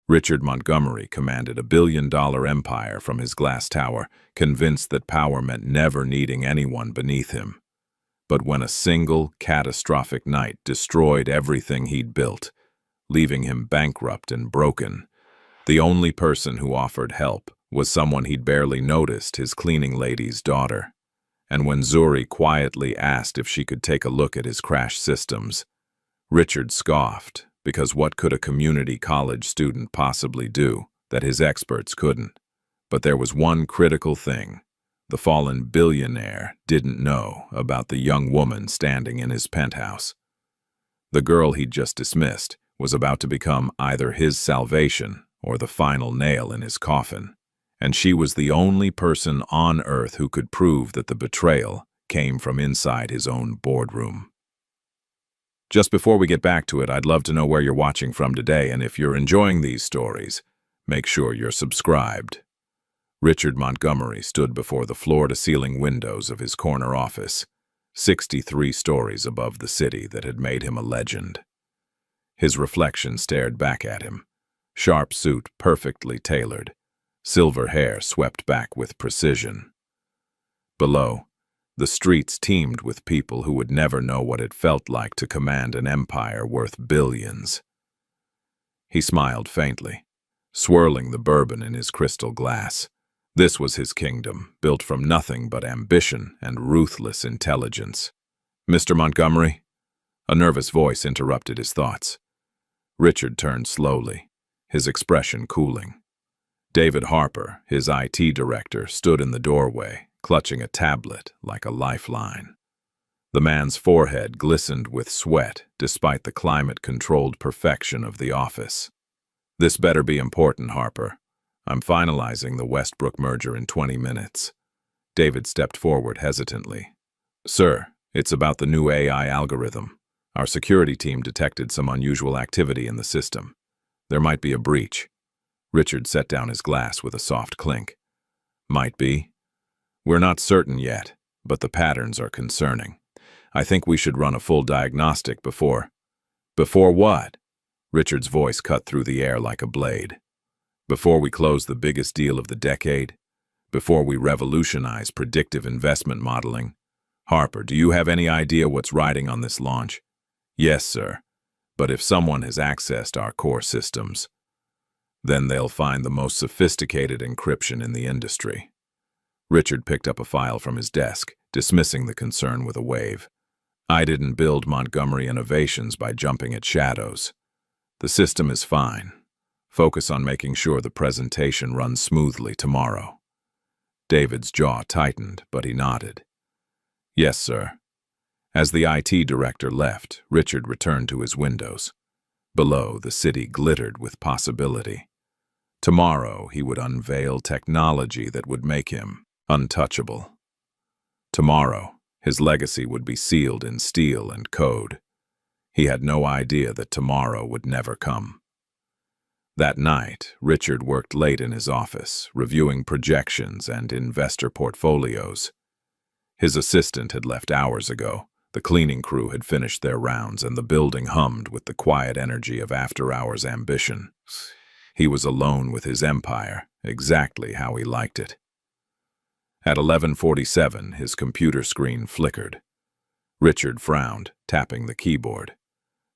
Richard Montgomery commanded a $1 billion empire from his glass tower, convinced that power meant never needing anyone beneath him. But when a single, catastrophic night destroyed everything he'd built, leaving him bankrupt and broken, the only person who offered help was someone he'd barely noticed, his cleaning lady's daughter. And when Zuri quietly asked if she could take a look at his crash systems, Richard scoffed, because what could a community college student possibly do that his experts couldn't? But there was one critical thing the fallen billionaire didn't know about the young woman standing in his penthouse. The girl he'd just dismissed was about to become either his salvation or the final nail in his coffin, and she was the only person on Earth who could prove that the betrayal came from inside his own boardroom. Just before we get back to it, I'd love to know where you're watching from today, and if you're enjoying these stories, make sure you're subscribed. Richard Montgomery stood before the floor-to-ceiling windows of his corner office, 63 stories above the city that had made him a legend. His reflection stared back at him, sharp suit perfectly tailored, silver hair swept back with precision. Below, the streets teemed with people who would never know what it felt like to command an empire worth billions. He smiled faintly, swirling the bourbon in his crystal glass. This was his kingdom, built from nothing but ambition and ruthless intelligence. "Mr. Montgomery?" A nervous voice interrupted his thoughts. Richard turned slowly, his expression cooling. David Harper, his IT director, stood in the doorway, clutching a tablet like a lifeline. The man's forehead glistened with sweat despite the climate-controlled perfection of the office. "This better be important, Harper. I'm finalizing the Westbrook merger in 20 minutes. David stepped forward hesitantly. "Sir, it's about the new AI algorithm. Our security team detected some unusual activity in the system. There might be a breach." Richard set down his glass with a soft clink. "Might be. We're not certain yet, but the patterns are concerning. I think we should run a full diagnostic before—" "Before what?" Richard's voice cut through the air like a blade. "Before we close the biggest deal of the decade? Before we revolutionize predictive investment modeling? Harper, do you have any idea what's riding on this launch?" "Yes, sir. But if someone has accessed our core systems, then they'll find the most sophisticated encryption in the industry." Richard picked up a file from his desk, dismissing the concern with a wave. "I didn't build Montgomery Innovations by jumping at shadows. The system is fine. Focus on making sure the presentation runs smoothly tomorrow." David's jaw tightened, but he nodded. "Yes, sir." As the IT director left, Richard returned to his windows. Below, the city glittered with possibility. Tomorrow, he would unveil technology that would make him untouchable. Tomorrow, his legacy would be sealed in steel and code. He had no idea that tomorrow would never come. That night, Richard worked late in his office, reviewing projections and investor portfolios. His assistant had left hours ago, the cleaning crew had finished their rounds, and the building hummed with the quiet energy of after-hours ambition. He was alone with his empire, exactly how he liked it. At 11:47, his computer screen flickered. Richard frowned, tapping the keyboard.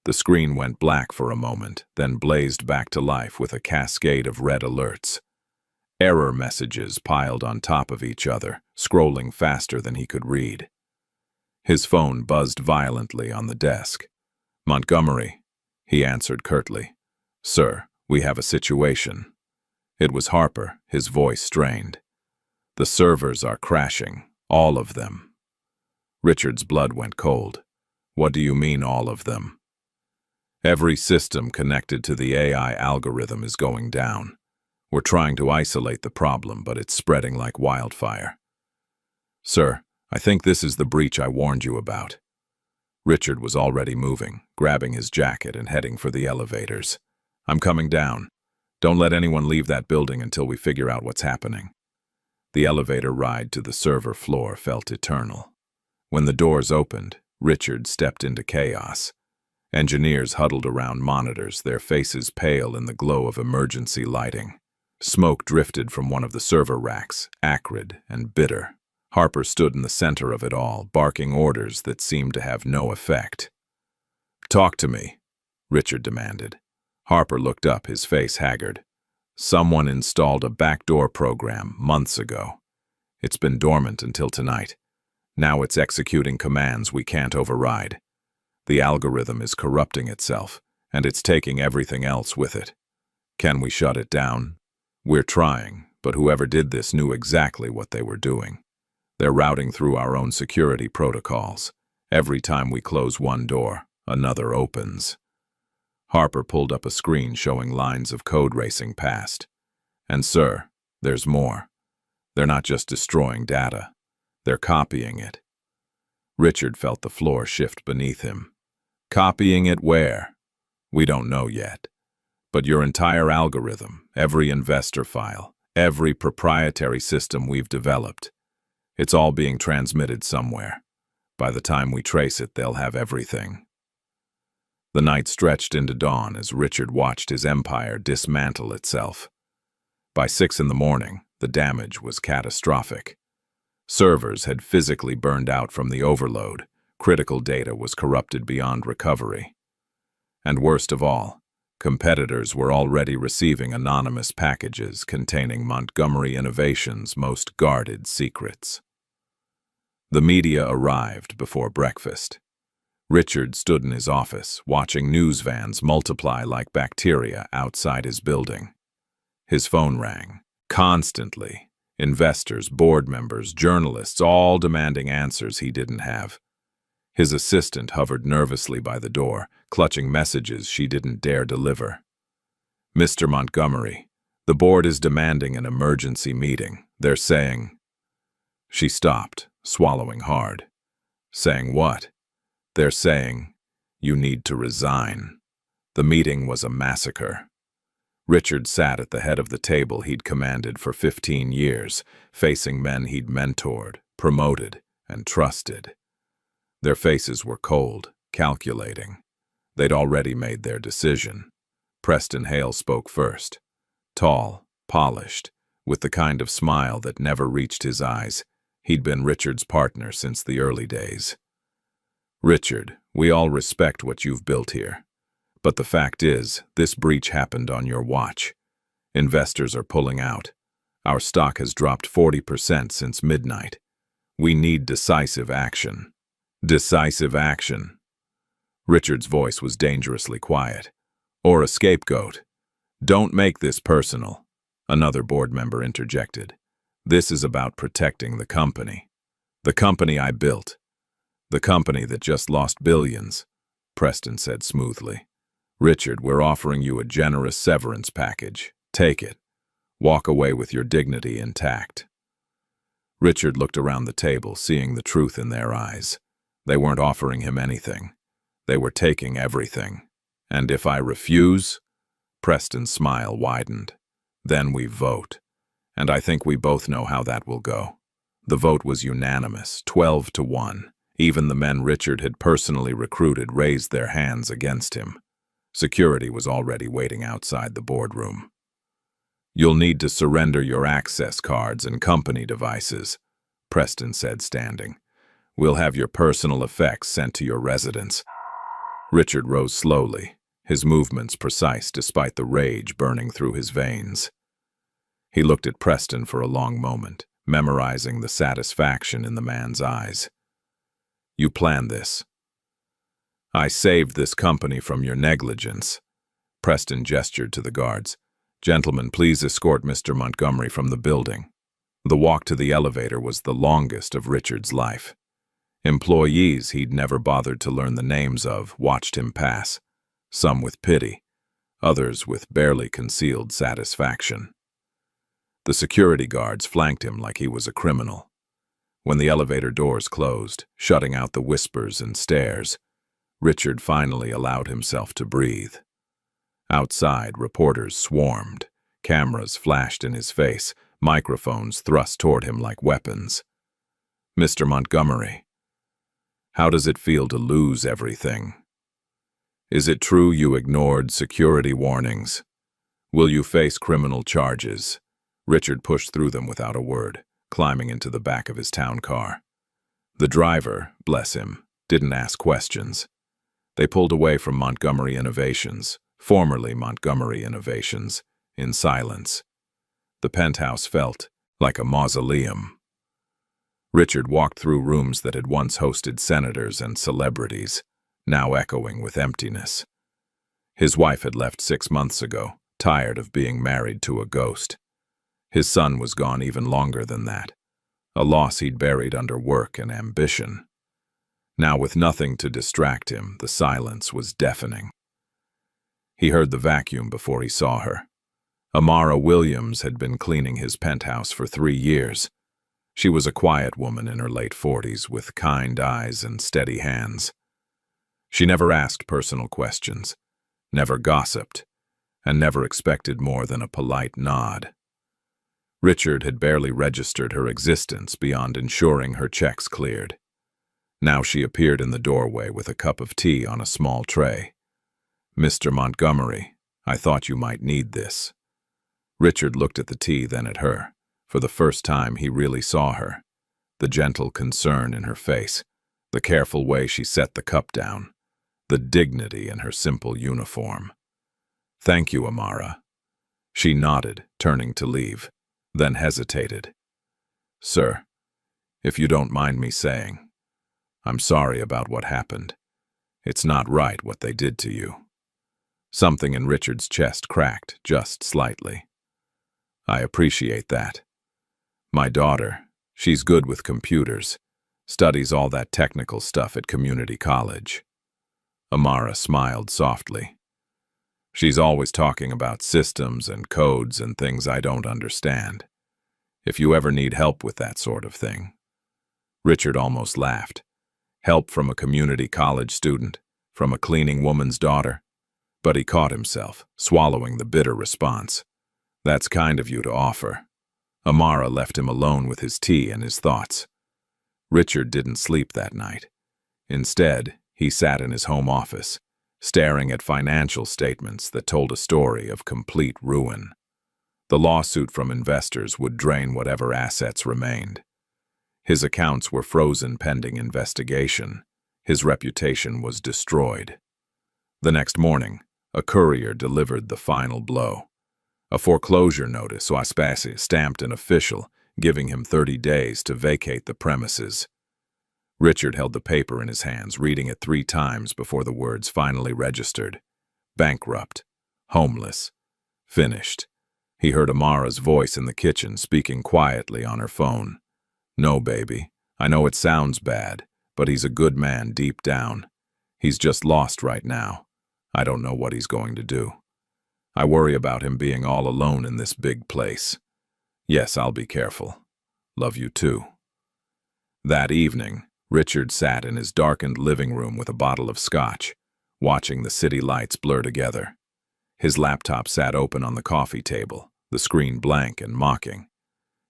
The screen went black for a moment, then blazed back to life with a cascade of red alerts. Error messages piled on top of each other, scrolling faster than he could read. His phone buzzed violently on the desk. "Montgomery," he answered curtly. "Sir, we have a situation." It was Harper, his voice strained. "The servers are crashing, all of them." Richard's blood went cold. "What do you mean, all of them?" "Every system connected to the AI algorithm is going down. We're trying to isolate the problem, but it's spreading like wildfire." "Sir, I think this is the breach I warned you about." Richard was already moving, grabbing his jacket and heading for the elevators. "I'm coming down. Don't let anyone leave that building until we figure out what's happening." The elevator ride to the server floor felt eternal. When the doors opened, Richard stepped into chaos. Engineers huddled around monitors, their faces pale in the glow of emergency lighting. Smoke drifted from one of the server racks, acrid and bitter. Harper stood in the center of it all, barking orders that seemed to have no effect. "Talk to me," Richard demanded. Harper looked up, his face haggard. "Someone installed a backdoor program months ago. It's been dormant until tonight. Now it's executing commands we can't override. The algorithm is corrupting itself, and it's taking everything else with it. Can we shut it down? We're trying, but whoever did this knew exactly what they were doing. They're routing through our own security protocols. Every time we close one door, another opens." Harper pulled up a screen showing lines of code racing past. "And sir, there's more. They're not just destroying data. They're copying it." Richard felt the floor shift beneath him. "Copying it where? We don't know yet. But your entire algorithm, every investor file, every proprietary system we've developed, it's all being transmitted somewhere. By the time we trace it, they'll have everything." The night stretched into dawn as Richard watched his empire dismantle itself. By 6 in the morning, the damage was catastrophic. Servers had physically burned out from the overload. Critical data was corrupted beyond recovery. And worst of all, competitors were already receiving anonymous packages containing Montgomery Innovations' most guarded secrets. The media arrived before breakfast. Richard stood in his office, watching news vans multiply like bacteria outside his building. His phone rang, constantly. Investors, board members, journalists, all demanding answers he didn't have. His assistant hovered nervously by the door, clutching messages she didn't dare deliver. "Mr. Montgomery, the board is demanding an emergency meeting. They're saying—" She stopped, swallowing hard. "Saying what?" "They're saying, you need to resign." The meeting was a massacre. Richard sat at the head of the table he'd commanded for 15 years, facing men he'd mentored, promoted, and trusted. Their faces were cold, calculating. They'd already made their decision. Preston Hale spoke first. Tall, polished, with the kind of smile that never reached his eyes. He'd been Richard's partner since the early days. "Richard, we all respect what you've built here. But the fact is, this breach happened on your watch. Investors are pulling out. Our stock has dropped 40% since midnight. We need decisive action." "Decisive action." Richard's voice was dangerously quiet. "Or a scapegoat. Don't make this personal," another board member interjected. "This is about protecting the company. The company I built. The company that just lost billions," Preston said smoothly. "Richard, we're offering you a generous severance package. Take it. Walk away with your dignity intact." Richard looked around the table, seeing the truth in their eyes. They weren't offering him anything. They were taking everything. "And if I refuse?" Preston's smile widened. "Then we vote. And I think we both know how that will go." The vote was unanimous, 12-1. Even the men Richard had personally recruited raised their hands against him. Security was already waiting outside the boardroom. "You'll need to surrender your access cards and company devices," Preston said, standing. "We'll have your personal effects sent to your residence." Richard rose slowly, his movements precise despite the rage burning through his veins. He looked at Preston for a long moment, memorizing the satisfaction in the man's eyes. "You planned this." "I saved this company from your negligence." Preston gestured to the guards. "Gentlemen, please escort Mr. Montgomery from the building." The walk to the elevator was the longest of Richard's life. Employees he'd never bothered to learn the names of watched him pass, some with pity, others with barely concealed satisfaction. The security guards flanked him like he was a criminal. When the elevator doors closed, shutting out the whispers and stares, Richard finally allowed himself to breathe. Outside, reporters swarmed. Cameras flashed in his face, microphones thrust toward him like weapons. "Mr. Montgomery, how does it feel to lose everything?" Is it true you ignored security warnings? Will you face criminal charges? Richard pushed through them without a word, climbing into the back of his town car. The driver, bless him, didn't ask questions. They pulled away from Montgomery Innovations, formerly Montgomery Innovations, in silence. The penthouse felt like a mausoleum. Richard walked through rooms that had once hosted senators and celebrities, now echoing with emptiness. His wife had left 6 months ago, tired of being married to a ghost. His son was gone even longer than that, a loss he'd buried under work and ambition. Now, with nothing to distract him, the silence was deafening. He heard the vacuum before he saw her. Amara Williams had been cleaning his penthouse for 3 years. She was a quiet woman in her late 40s with kind eyes and steady hands. She never asked personal questions, never gossiped, and never expected more than a polite nod. Richard had barely registered her existence beyond ensuring her checks cleared. Now she appeared in the doorway with a cup of tea on a small tray. "Mr. Montgomery, I thought you might need this." Richard looked at the tea, then at her. For the first time, he really saw her. The gentle concern in her face, the careful way she set the cup down, the dignity in her simple uniform. "Thank you, Amara." She nodded, turning to leave, then hesitated. "Sir, if you don't mind me saying, I'm sorry about what happened. It's not right what they did to you." Something in Richard's chest cracked, just slightly. "I appreciate that. My daughter, she's good with computers, studies all that technical stuff at community college." Amara smiled softly. "She's always talking about systems and codes and things I don't understand. If you ever need help with that sort of thing." Richard almost laughed. Help from a community college student, from a cleaning woman's daughter. But he caught himself, swallowing the bitter response. "That's kind of you to offer." Amara left him alone with his tea and his thoughts. Richard didn't sleep that night. Instead, he sat in his home office, staring at financial statements that told a story of complete ruin. The lawsuit from investors would drain whatever assets remained. His accounts were frozen pending investigation. His reputation was destroyed. The next morning, a courier delivered the final blow. A foreclosure notice, stamped and official, giving him 30 days to vacate the premises. Richard held the paper in his hands, reading it 3 times before the words finally registered. Bankrupt. Homeless. Finished. He heard Amara's voice in the kitchen, speaking quietly on her phone. "No, baby. I know it sounds bad, but he's a good man deep down. He's just lost right now. I don't know what he's going to do. I worry about him being all alone in this big place. Yes, I'll be careful. Love you too." That evening, Richard sat in his darkened living room with a bottle of scotch, watching the city lights blur together. His laptop sat open on the coffee table, the screen blank and mocking.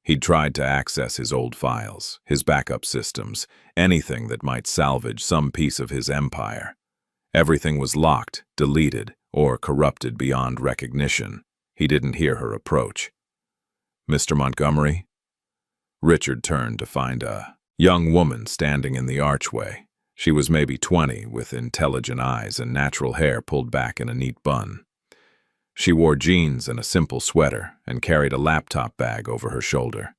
He'd tried to access his old files, his backup systems, anything that might salvage some piece of his empire. Everything was locked, deleted, or corrupted beyond recognition. He didn't hear her approach. "Mr. Montgomery?" Richard turned to find a young woman standing in the archway. She was maybe 20, with intelligent eyes and natural hair pulled back in a neat bun. She wore jeans and a simple sweater and carried a laptop bag over her shoulder.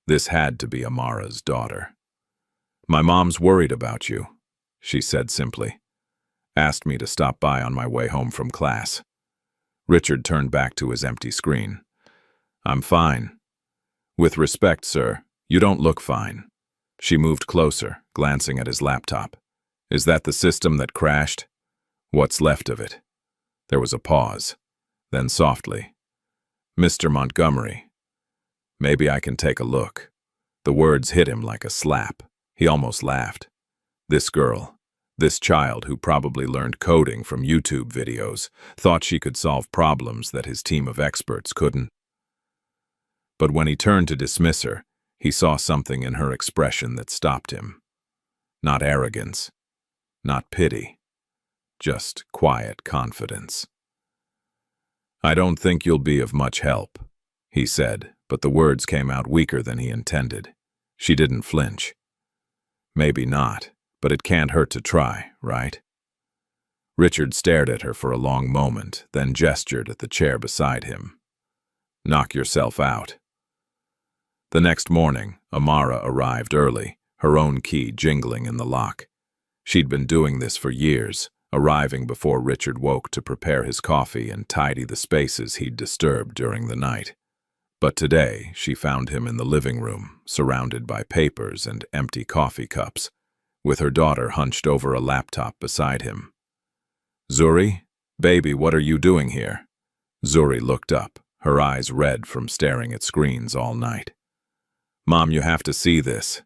This had to be Amara's daughter. "My mom's worried about you," she said simply. "Asked me to stop by on my way home from class." Richard turned back to his empty screen. "I'm fine." "With respect, sir, you don't look fine." She moved closer, glancing at his laptop. "Is that the system that crashed?" "What's left of it?" There was a pause. Then softly, "Mr. Montgomery, maybe I can take a look." The words hit him like a slap. He almost laughed. This girl, this child who probably learned coding from YouTube videos, thought she could solve problems that his team of experts couldn't. But when he turned to dismiss her, he saw something in her expression that stopped him. Not arrogance, not pity, just quiet confidence. "I don't think you'll be of much help," he said, but the words came out weaker than he intended. She didn't flinch. "Maybe not, but it can't hurt to try, right?" Richard stared at her for a long moment, then gestured at the chair beside him. "Knock yourself out." The next morning, Amara arrived early, her own key jingling in the lock. She'd been doing this for years, arriving before Richard woke to prepare his coffee and tidy the spaces he'd disturbed during the night. But today, she found him in the living room, surrounded by papers and empty coffee cups, with her daughter hunched over a laptop beside him. "Zuri, baby, what are you doing here?" Zuri looked up, her eyes red from staring at screens all night. "Mom, you have to see this.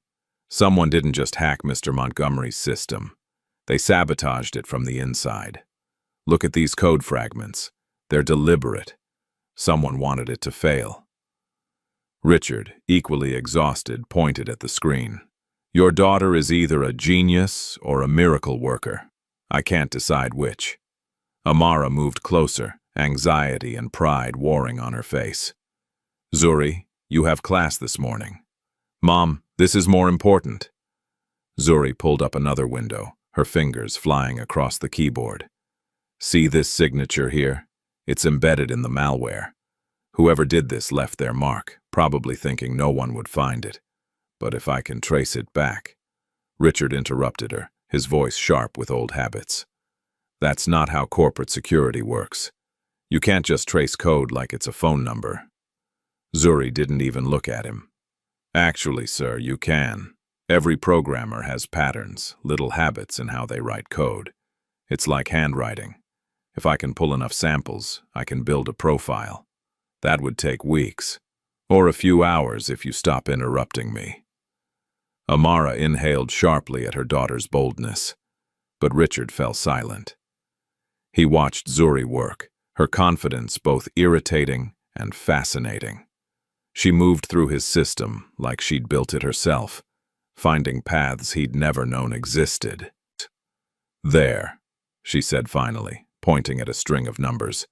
Someone didn't just hack Mr. Montgomery's system. They sabotaged it from the inside. Look at these code fragments. They're deliberate. Someone wanted it to fail." Richard, equally exhausted, pointed at the screen. "Your daughter is either a genius or a miracle worker. I can't decide which." Amara moved closer, anxiety and pride warring on her face. "Zuri, you have class this morning." "Mom, this is more important." Zuri pulled up another window, her fingers flying across the keyboard. "See this signature here? It's embedded in the malware. Whoever did this left their mark, probably thinking no one would find it. But if I can trace it back—" Richard interrupted her, his voice sharp with old habits. "That's not how corporate security works. You can't just trace code like it's a phone number." Zuri didn't even look at him. "Actually, sir, you can. Every programmer has patterns, little habits in how they write code. It's like handwriting. If I can pull enough samples, I can build a profile. That would take weeks, or a few hours if you stop interrupting me." Amara inhaled sharply at her daughter's boldness, but Richard fell silent. He watched Zuri work, her confidence both irritating and fascinating. She moved through his system like she'd built it herself, finding paths he'd never known existed. "There," she said finally, pointing at a string of numbers.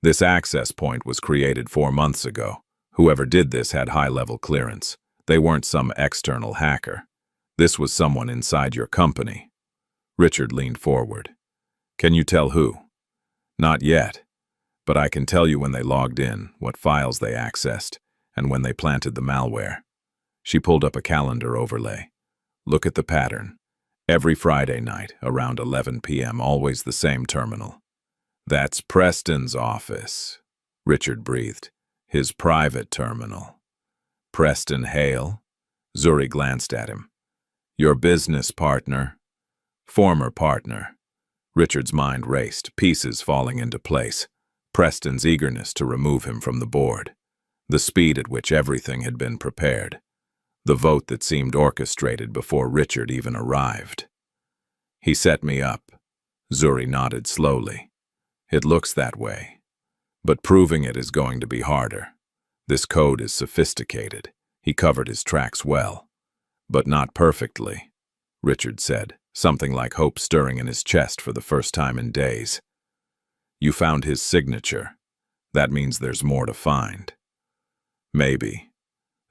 "This access point was created 4 months ago. Whoever did this had high-level clearance. They weren't some external hacker. This was someone inside your company." Richard leaned forward. "Can you tell who?" "Not yet, but I can tell you when they logged in, what files they accessed, and when they planted the malware." She pulled up a calendar overlay. "Look at the pattern. Every Friday night, around 11 p.m., always the same terminal." "That's Preston's office," Richard breathed. "His private terminal." "Preston Hale?" Zuri glanced at him. "Your business partner?" "Former partner." Richard's mind raced, pieces falling into place. Preston's eagerness to remove him from the board. The speed at which everything had been prepared. The vote that seemed orchestrated before Richard even arrived. "He set me up." Zuri nodded slowly. "It looks that way. But proving it is going to be harder. This code is sophisticated. He covered his tracks well. But not perfectly," Richard said, something like hope stirring in his chest for the first time in days. "You found his signature. That means there's more to find." "Maybe."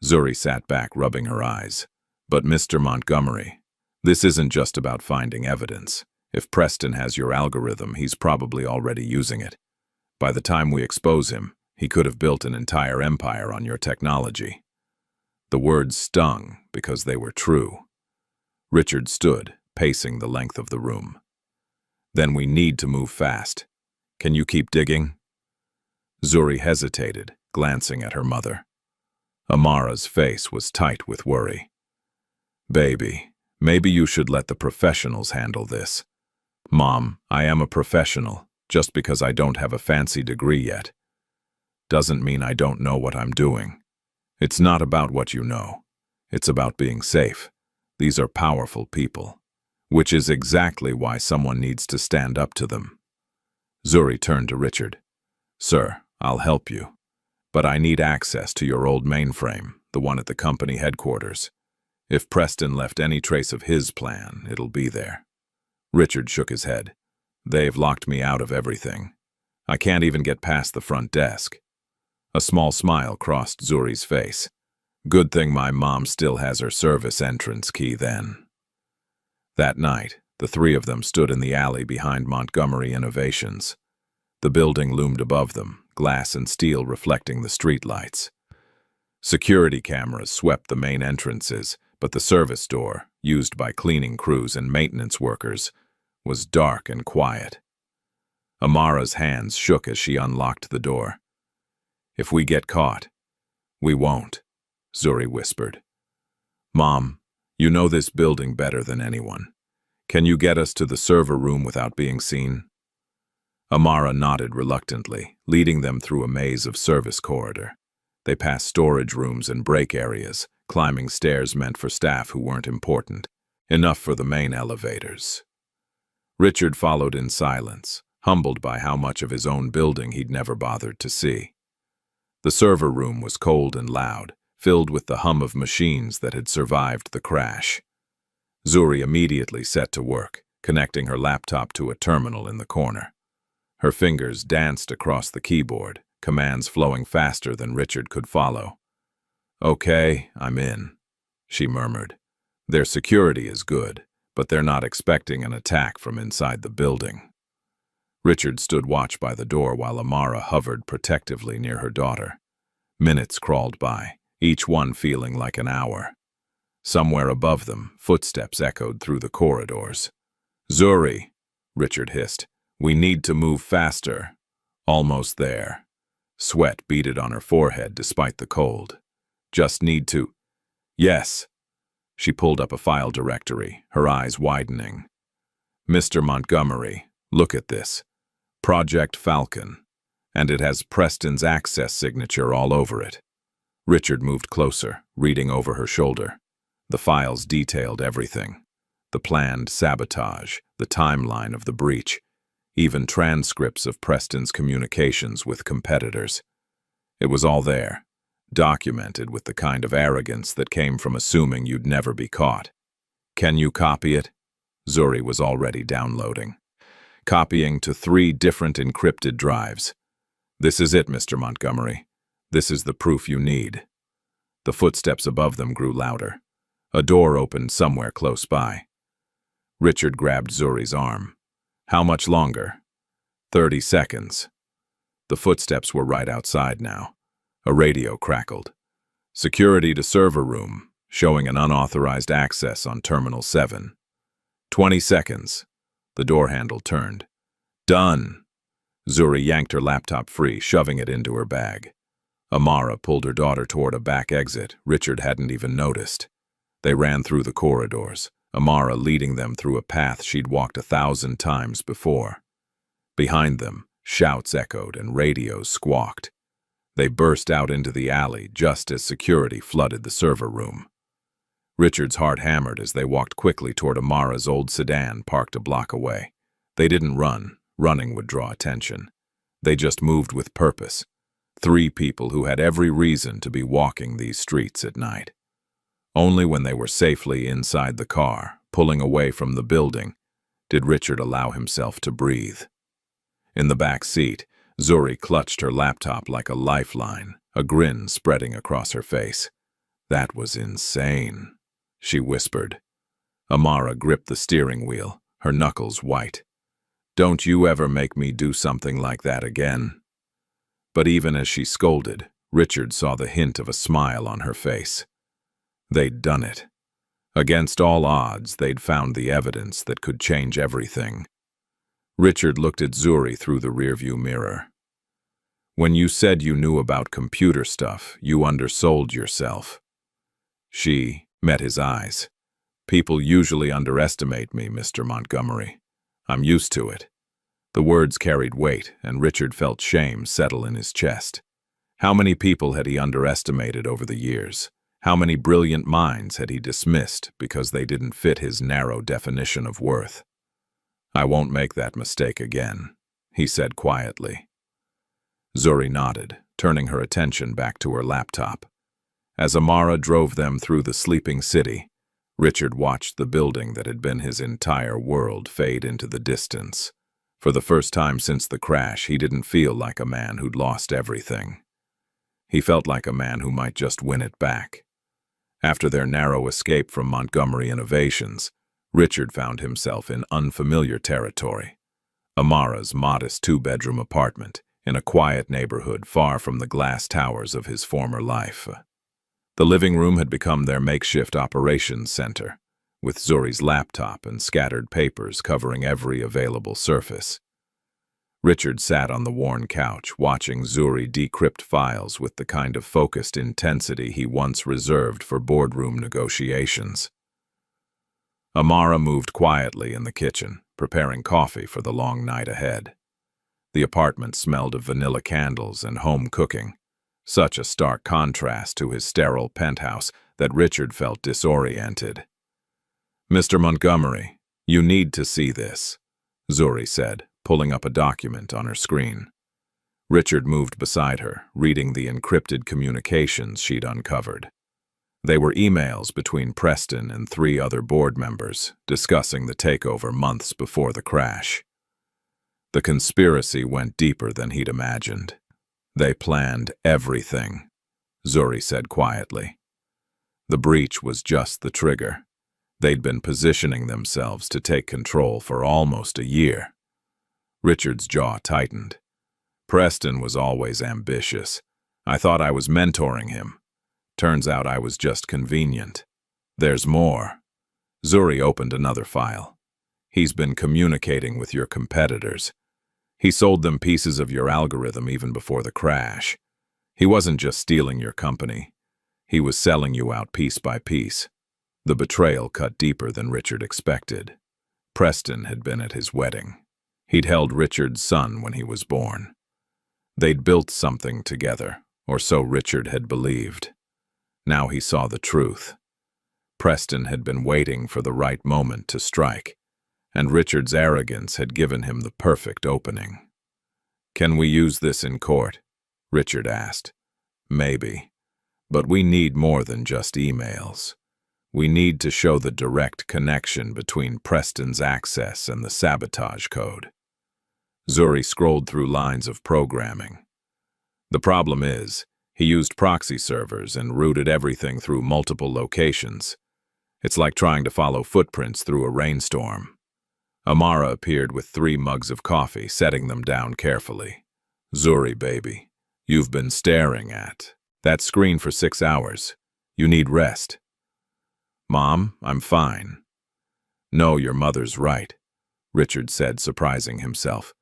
Zuri sat back, rubbing her eyes. "But Mr. Montgomery, this isn't just about finding evidence. If Preston has your algorithm, he's probably already using it. By the time we expose him, he could have built an entire empire on your technology." The words stung because they were true. Richard stood, pacing the length of the room. "Then we need to move fast. Can you keep digging?" Zuri hesitated, glancing at her mother. Amara's face was tight with worry. "Baby, maybe you should let the professionals handle this." "Mom, I am a professional. Just because I don't have a fancy degree yet doesn't mean I don't know what I'm doing. It's not about what you know. It's about being safe. These are powerful people, which is exactly why someone needs to stand up to them." Zuri turned to Richard. "Sir, I'll help you. But I need access to your old mainframe, the one at the company headquarters. If Preston left any trace of his plan, it'll be there." Richard shook his head. They've locked me out of everything. I can't even get past the front desk. A small smile crossed Zuri's face. Good thing my mom still has her service entrance key then. That night, the three of them stood in the alley behind Montgomery Innovations. The building loomed above them, glass and steel reflecting the streetlights. Security cameras swept the main entrances, but the service door, used by cleaning crews and maintenance workers, was dark and quiet. Amara's hands shook as she unlocked the door. "If we get caught, we won't," Zuri whispered. "Mom, you know this building better than anyone. Can you get us to the server room without being seen?" Amara nodded reluctantly, leading them through a maze of service corridor. They passed storage rooms and break areas, climbing stairs meant for staff who weren't important, enough for the main elevators. Richard followed in silence, humbled by how much of his own building he'd never bothered to see. The server room was cold and loud, filled with the hum of machines that had survived the crash. Zuri immediately set to work, connecting her laptop to a terminal in the corner. Her fingers danced across the keyboard, commands flowing faster than Richard could follow. "Okay, I'm in," she murmured. "Their security is good, but they're not expecting an attack from inside the building." Richard stood watch by the door while Amara hovered protectively near her daughter. Minutes crawled by, each one feeling like an hour. Somewhere above them, footsteps echoed through the corridors. "Zuri," Richard hissed, "we need to move faster." Almost there. Sweat beaded on her forehead despite the cold. "Just need to—" "Yes." She pulled up a file directory, her eyes widening. "Mr. Montgomery, look at this. Project Falcon. And it has Preston's access signature all over it." Richard moved closer, reading over her shoulder. The files detailed everything. The planned sabotage, the timeline of the breach, even transcripts of Preston's communications with competitors. It was all there, documented with the kind of arrogance that came from assuming you'd never be caught. "Can you copy it?" Zuri was already downloading. Copying to 3 different encrypted drives. "This is it, Mr. Montgomery. This is the proof you need." The footsteps above them grew louder. A door opened somewhere close by. Richard grabbed Zuri's arm. "How much longer?" 30 seconds. The footsteps were right outside now. A radio crackled. "Security to server room, showing an unauthorized access on Terminal 7. 20 seconds. The door handle turned. "Done." Zuri yanked her laptop free, shoving it into her bag. Amara pulled her daughter toward a back exit Richard hadn't even noticed. They ran through the corridors, Amara leading them through a path she'd walked 1,000 times before. Behind them, shouts echoed and radios squawked. They burst out into the alley just as security flooded the server room. Richard's heart hammered as they walked quickly toward Amara's old sedan parked a block away. They didn't run. Running would draw attention. They just moved with purpose. 3 people who had every reason to be walking these streets at night. Only when they were safely inside the car, pulling away from the building, did Richard allow himself to breathe. In the back seat, Zuri clutched her laptop like a lifeline, a grin spreading across her face. "That was insane," she whispered. Amara gripped the steering wheel, her knuckles white. "Don't you ever make me do something like that again." But even as she scolded, Richard saw the hint of a smile on her face. They'd done it. Against all odds, they'd found the evidence that could change everything. Richard looked at Zuri through the rearview mirror. "When you said you knew about computer stuff, you undersold yourself." She met his eyes. "People usually underestimate me, Mr. Montgomery. I'm used to it." The words carried weight, and Richard felt shame settle in his chest. How many people had he underestimated over the years? How many brilliant minds had he dismissed because they didn't fit his narrow definition of worth? "I won't make that mistake again," he said quietly. Zuri nodded, turning her attention back to her laptop. As Amara drove them through the sleeping city, Richard watched the building that had been his entire world fade into the distance. For the first time since the crash, he didn't feel like a man who'd lost everything. He felt like a man who might just win it back. After their narrow escape from Montgomery Innovations, Richard found himself in unfamiliar territory. Amara's modest two-bedroom apartment in a quiet neighborhood far from the glass towers of his former life. The living room had become their makeshift operations center, with Zuri's laptop and scattered papers covering every available surface. Richard sat on the worn couch, watching Zuri decrypt files with the kind of focused intensity he once reserved for boardroom negotiations. Amara moved quietly in the kitchen, preparing coffee for the long night ahead. The apartment smelled of vanilla candles and home cooking, such a stark contrast to his sterile penthouse that Richard felt disoriented. "Mr. Montgomery, you need to see this," Zuri said, pulling up a document on her screen. Richard moved beside her, reading the encrypted communications she'd uncovered. They were emails between Preston and 3 other board members, discussing the takeover months before the crash. The conspiracy went deeper than he'd imagined. "They planned everything," Zuri said quietly. The breach was just the trigger. They'd been positioning themselves to take control for almost a year. Richard's jaw tightened. "Preston was always ambitious. I thought I was mentoring him. Turns out I was just convenient. There's more." Zuri opened another file. "He's been communicating with your competitors. He sold them pieces of your algorithm even before the crash. He wasn't just stealing your company. He was selling you out piece by piece." The betrayal cut deeper than Richard expected. Preston had been at his wedding. He'd held Richard's son when he was born. They'd built something together, or so Richard had believed. Now he saw the truth. Preston had been waiting for the right moment to strike, and Richard's arrogance had given him the perfect opening. "Can we use this in court?" Richard asked. "Maybe. But we need more than just emails. We need to show the direct connection between Preston's access and the sabotage code." Zuri scrolled through lines of programming. "The problem is, he used proxy servers and routed everything through multiple locations. It's like trying to follow footprints through a rainstorm." Amara appeared with 3 mugs of coffee, setting them down carefully. "Zuri, baby, you've been staring at that screen for 6 hours. You need rest." "Mom, I'm fine." "No, your mother's right," Richard said, surprising himself.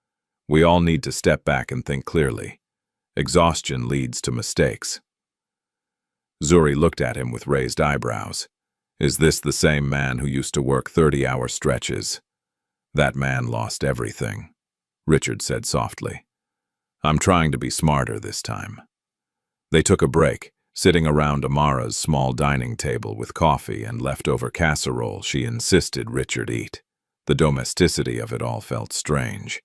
"We all need to step back and think clearly. Exhaustion leads to mistakes." Zuri looked at him with raised eyebrows. "Is this the same man who used to work 30-hour stretches?" "That man lost everything," Richard said softly. "I'm trying to be smarter this time." They took a break, sitting around Amara's small dining table with coffee and leftover casserole she insisted Richard eat. The domesticity of it all felt strange.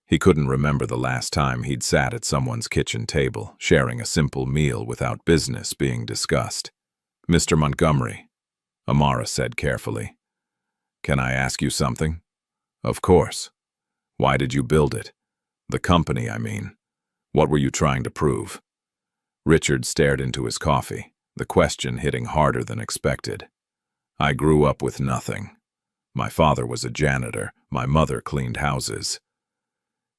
He couldn't remember the last time he'd sat at someone's kitchen table, sharing a simple meal without business being discussed. "Mr. Montgomery," Amara said carefully, "can I ask you something?" "Of course." "Why did you build it? The company, I mean. What were you trying to prove?" Richard stared into his coffee, the question hitting harder than expected. "I grew up with nothing. My father was a janitor, my mother cleaned houses."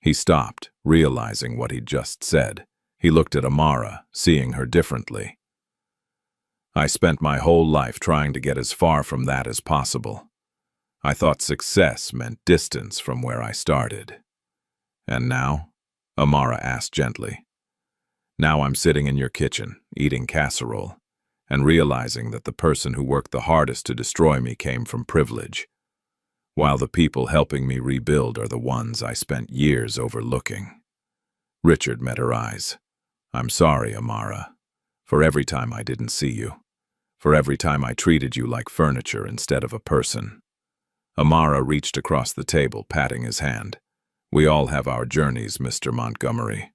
He stopped, realizing what he'd just said. He looked at Amara, seeing her differently. "I spent my whole life trying to get as far from that as possible. I thought success meant distance from where I started." "And now?" Amara asked gently. "Now I'm sitting in your kitchen, eating casserole, and realizing that the person who worked the hardest to destroy me came from privilege, while the people helping me rebuild are the ones I spent years overlooking." Richard met her eyes. "I'm sorry, Amara, for every time I didn't see you, for every time I treated you like furniture instead of a person." Amara reached across the table, patting his hand. "We all have our journeys, Mr. Montgomery.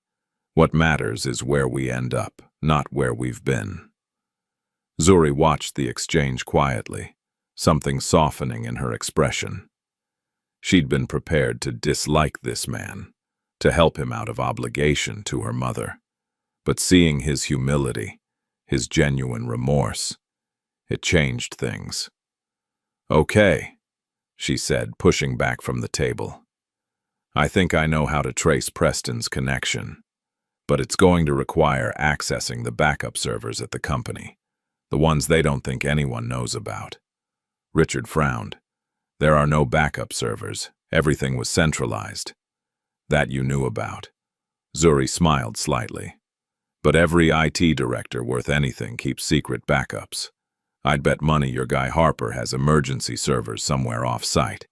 What matters is where we end up, not where we've been." Zuri watched the exchange quietly, something softening in her expression. She'd been prepared to dislike this man, to help him out of obligation to her mother. But seeing his humility, his genuine remorse, it changed things. "Okay," she said, pushing back from the table. "I think I know how to trace Preston's connection, but it's going to require accessing the backup servers at the company, the ones they don't think anyone knows about." Richard frowned. "There are no backup servers. Everything was centralized." "That you knew about." Zuri smiled slightly. "But every IT director worth anything keeps secret backups. I'd bet money your guy Harper has emergency servers somewhere off-site.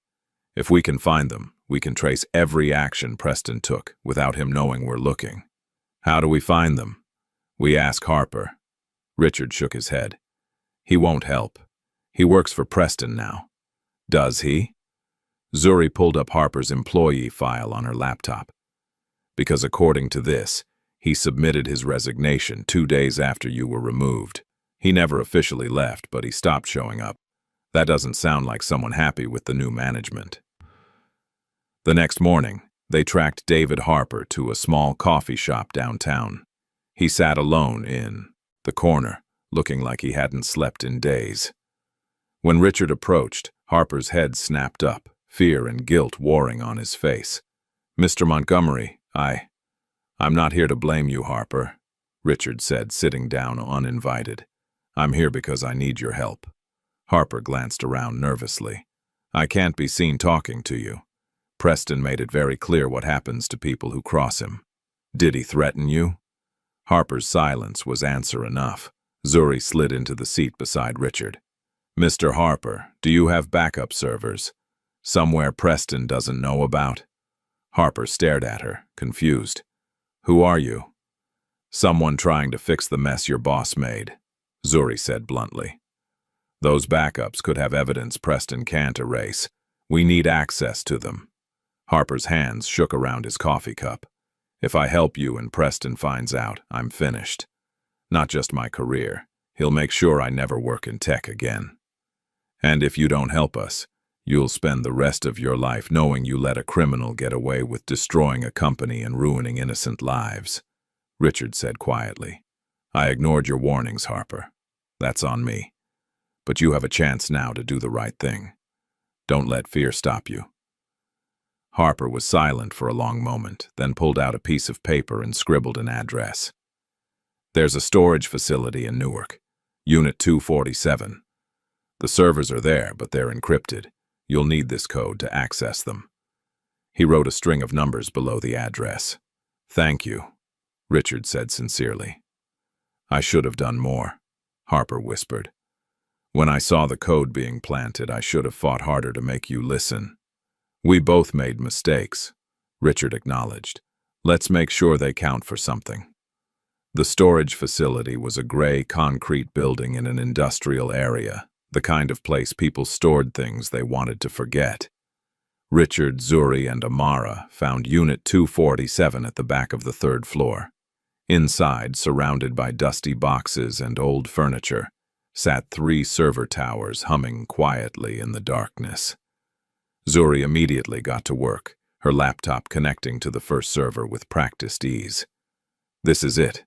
If we can find them, we can trace every action Preston took without him knowing we're looking." "How do we find them?" "We ask Harper." Richard shook his head. "He won't help. He works for Preston now." "Does he?" Zuri pulled up Harper's employee file on her laptop. "Because according to this, he submitted his resignation 2 days after you were removed. He never officially left, but he stopped showing up. That doesn't sound like someone happy with the new management." The next morning, they tracked David Harper to a small coffee shop downtown. He sat alone in the corner, looking like he hadn't slept in days. When Richard approached, Harper's head snapped up, fear and guilt warring on his face. "Mr. Montgomery, I'm not here to blame you, Harper," Richard said, sitting down uninvited. "I'm here because I need your help." Harper glanced around nervously. "I can't be seen talking to you. Preston made it very clear what happens to people who cross him." "Did he threaten you?" Harper's silence was answer enough. Zuri slid into the seat beside Richard. "Mr. Harper, do you have backup servers? Somewhere Preston doesn't know about?" Harper stared at her, confused. "Who are you?" "Someone trying to fix the mess your boss made," Zuri said bluntly. "Those backups could have evidence Preston can't erase. We need access to them." Harper's hands shook around his coffee cup. "If I help you and Preston finds out, I'm finished. Not just my career. He'll make sure I never work in tech again. And if you don't help us, you'll spend the rest of your life knowing you let a criminal get away with destroying a company and ruining innocent lives," Richard said quietly. "I ignored your warnings, Harper. That's on me. But you have a chance now to do the right thing. Don't let fear stop you." Harper was silent for a long moment, then pulled out a piece of paper and scribbled an address. "There's a storage facility in Newark, Unit 247. The servers are there, but they're encrypted. You'll need this code to access them." He wrote a string of numbers below the address. "Thank you," Richard said sincerely. "I should have done more," Harper whispered. "When I saw the code being planted, I should have fought harder to make you listen." "We both made mistakes," Richard acknowledged. "Let's make sure they count for something." The storage facility was a gray concrete building in an industrial area, the kind of place people stored things they wanted to forget. Richard, Zuri, and Amara found Unit 247 at the back of the 3rd floor. Inside, surrounded by dusty boxes and old furniture, sat 3 server towers humming quietly in the darkness. Zuri immediately got to work, her laptop connecting to the first server with practiced ease. "This is it.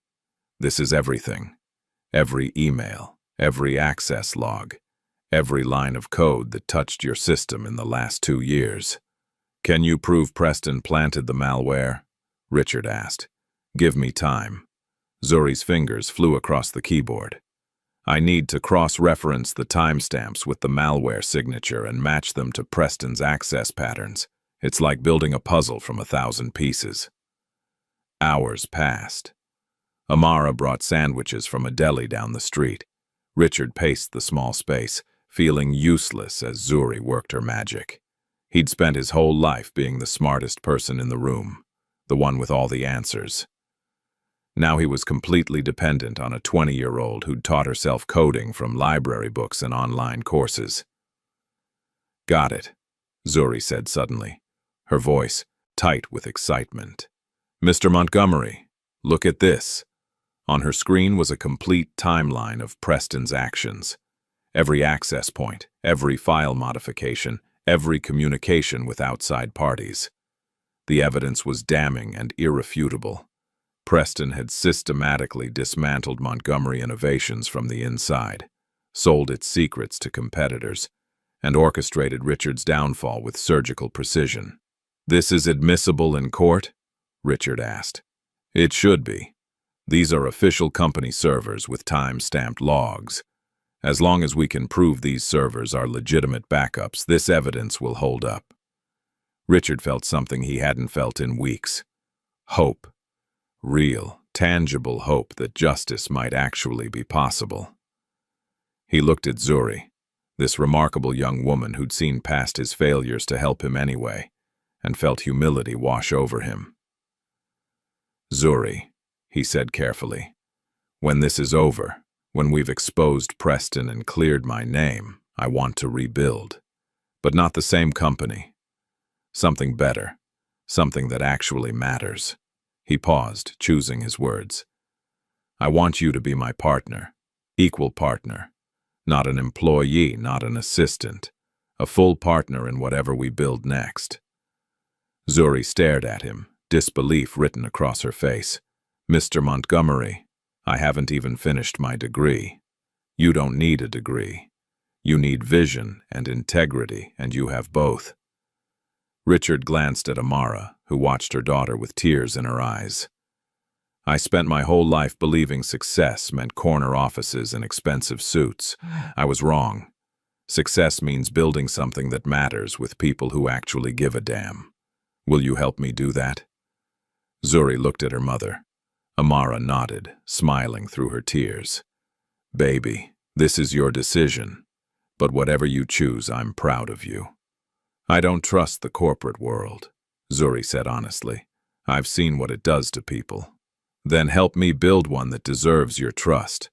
This is everything. Every email, every access log, every line of code that touched your system in the last 2 years. Can you prove Preston planted the malware?" Richard asked. "Give me time." Zuri's fingers flew across the keyboard. "I need to cross-reference the timestamps with the malware signature and match them to Preston's access patterns. It's like building a puzzle from 1,000 pieces." Hours passed. Amara brought sandwiches from a deli down the street. Richard paced the small space, feeling useless as Zuri worked her magic. He'd spent his whole life being the smartest person in the room, the one with all the answers. Now he was completely dependent on a 20-year-old who'd taught herself coding from library books and online courses. "Got it," Zuri said suddenly, her voice tight with excitement. "Mr. Montgomery, look at this." On her screen was a complete timeline of Preston's actions. Every access point, every file modification, every communication with outside parties. The evidence was damning and irrefutable. Preston had systematically dismantled Montgomery Innovations from the inside, sold its secrets to competitors, and orchestrated Richard's downfall with surgical precision. "This is admissible in court?" Richard asked. "It should be. These are official company servers with time-stamped logs. As long as we can prove these servers are legitimate backups, this evidence will hold up." Richard felt something he hadn't felt in weeks. Hope. Real, tangible hope that justice might actually be possible. He looked at Zuri, this remarkable young woman who'd seen past his failures to help him anyway, and felt humility wash over him. "Zuri," he said carefully, "when this is over, when we've exposed Preston and cleared my name, I want to rebuild. But not the same company. Something better. Something that actually matters." He paused, choosing his words. "I want you to be my partner, equal partner. Not an employee, not an assistant. A full partner in whatever we build next." Zuri stared at him, disbelief written across her face. "Mr. Montgomery, I haven't even finished my degree. You don't need a degree. You need vision and integrity, and you have both." Richard glanced at Amara, who watched her daughter with tears in her eyes. "I spent my whole life believing success meant corner offices and expensive suits. I was wrong. Success means building something that matters with people who actually give a damn. Will you help me do that?" Zuri looked at her mother. Amara nodded, smiling through her tears. "Baby, this is your decision. But whatever you choose, I'm proud of you." "I don't trust the corporate world," Zuri said honestly. "I've seen what it does to people." "Then help me build one that deserves your trust,"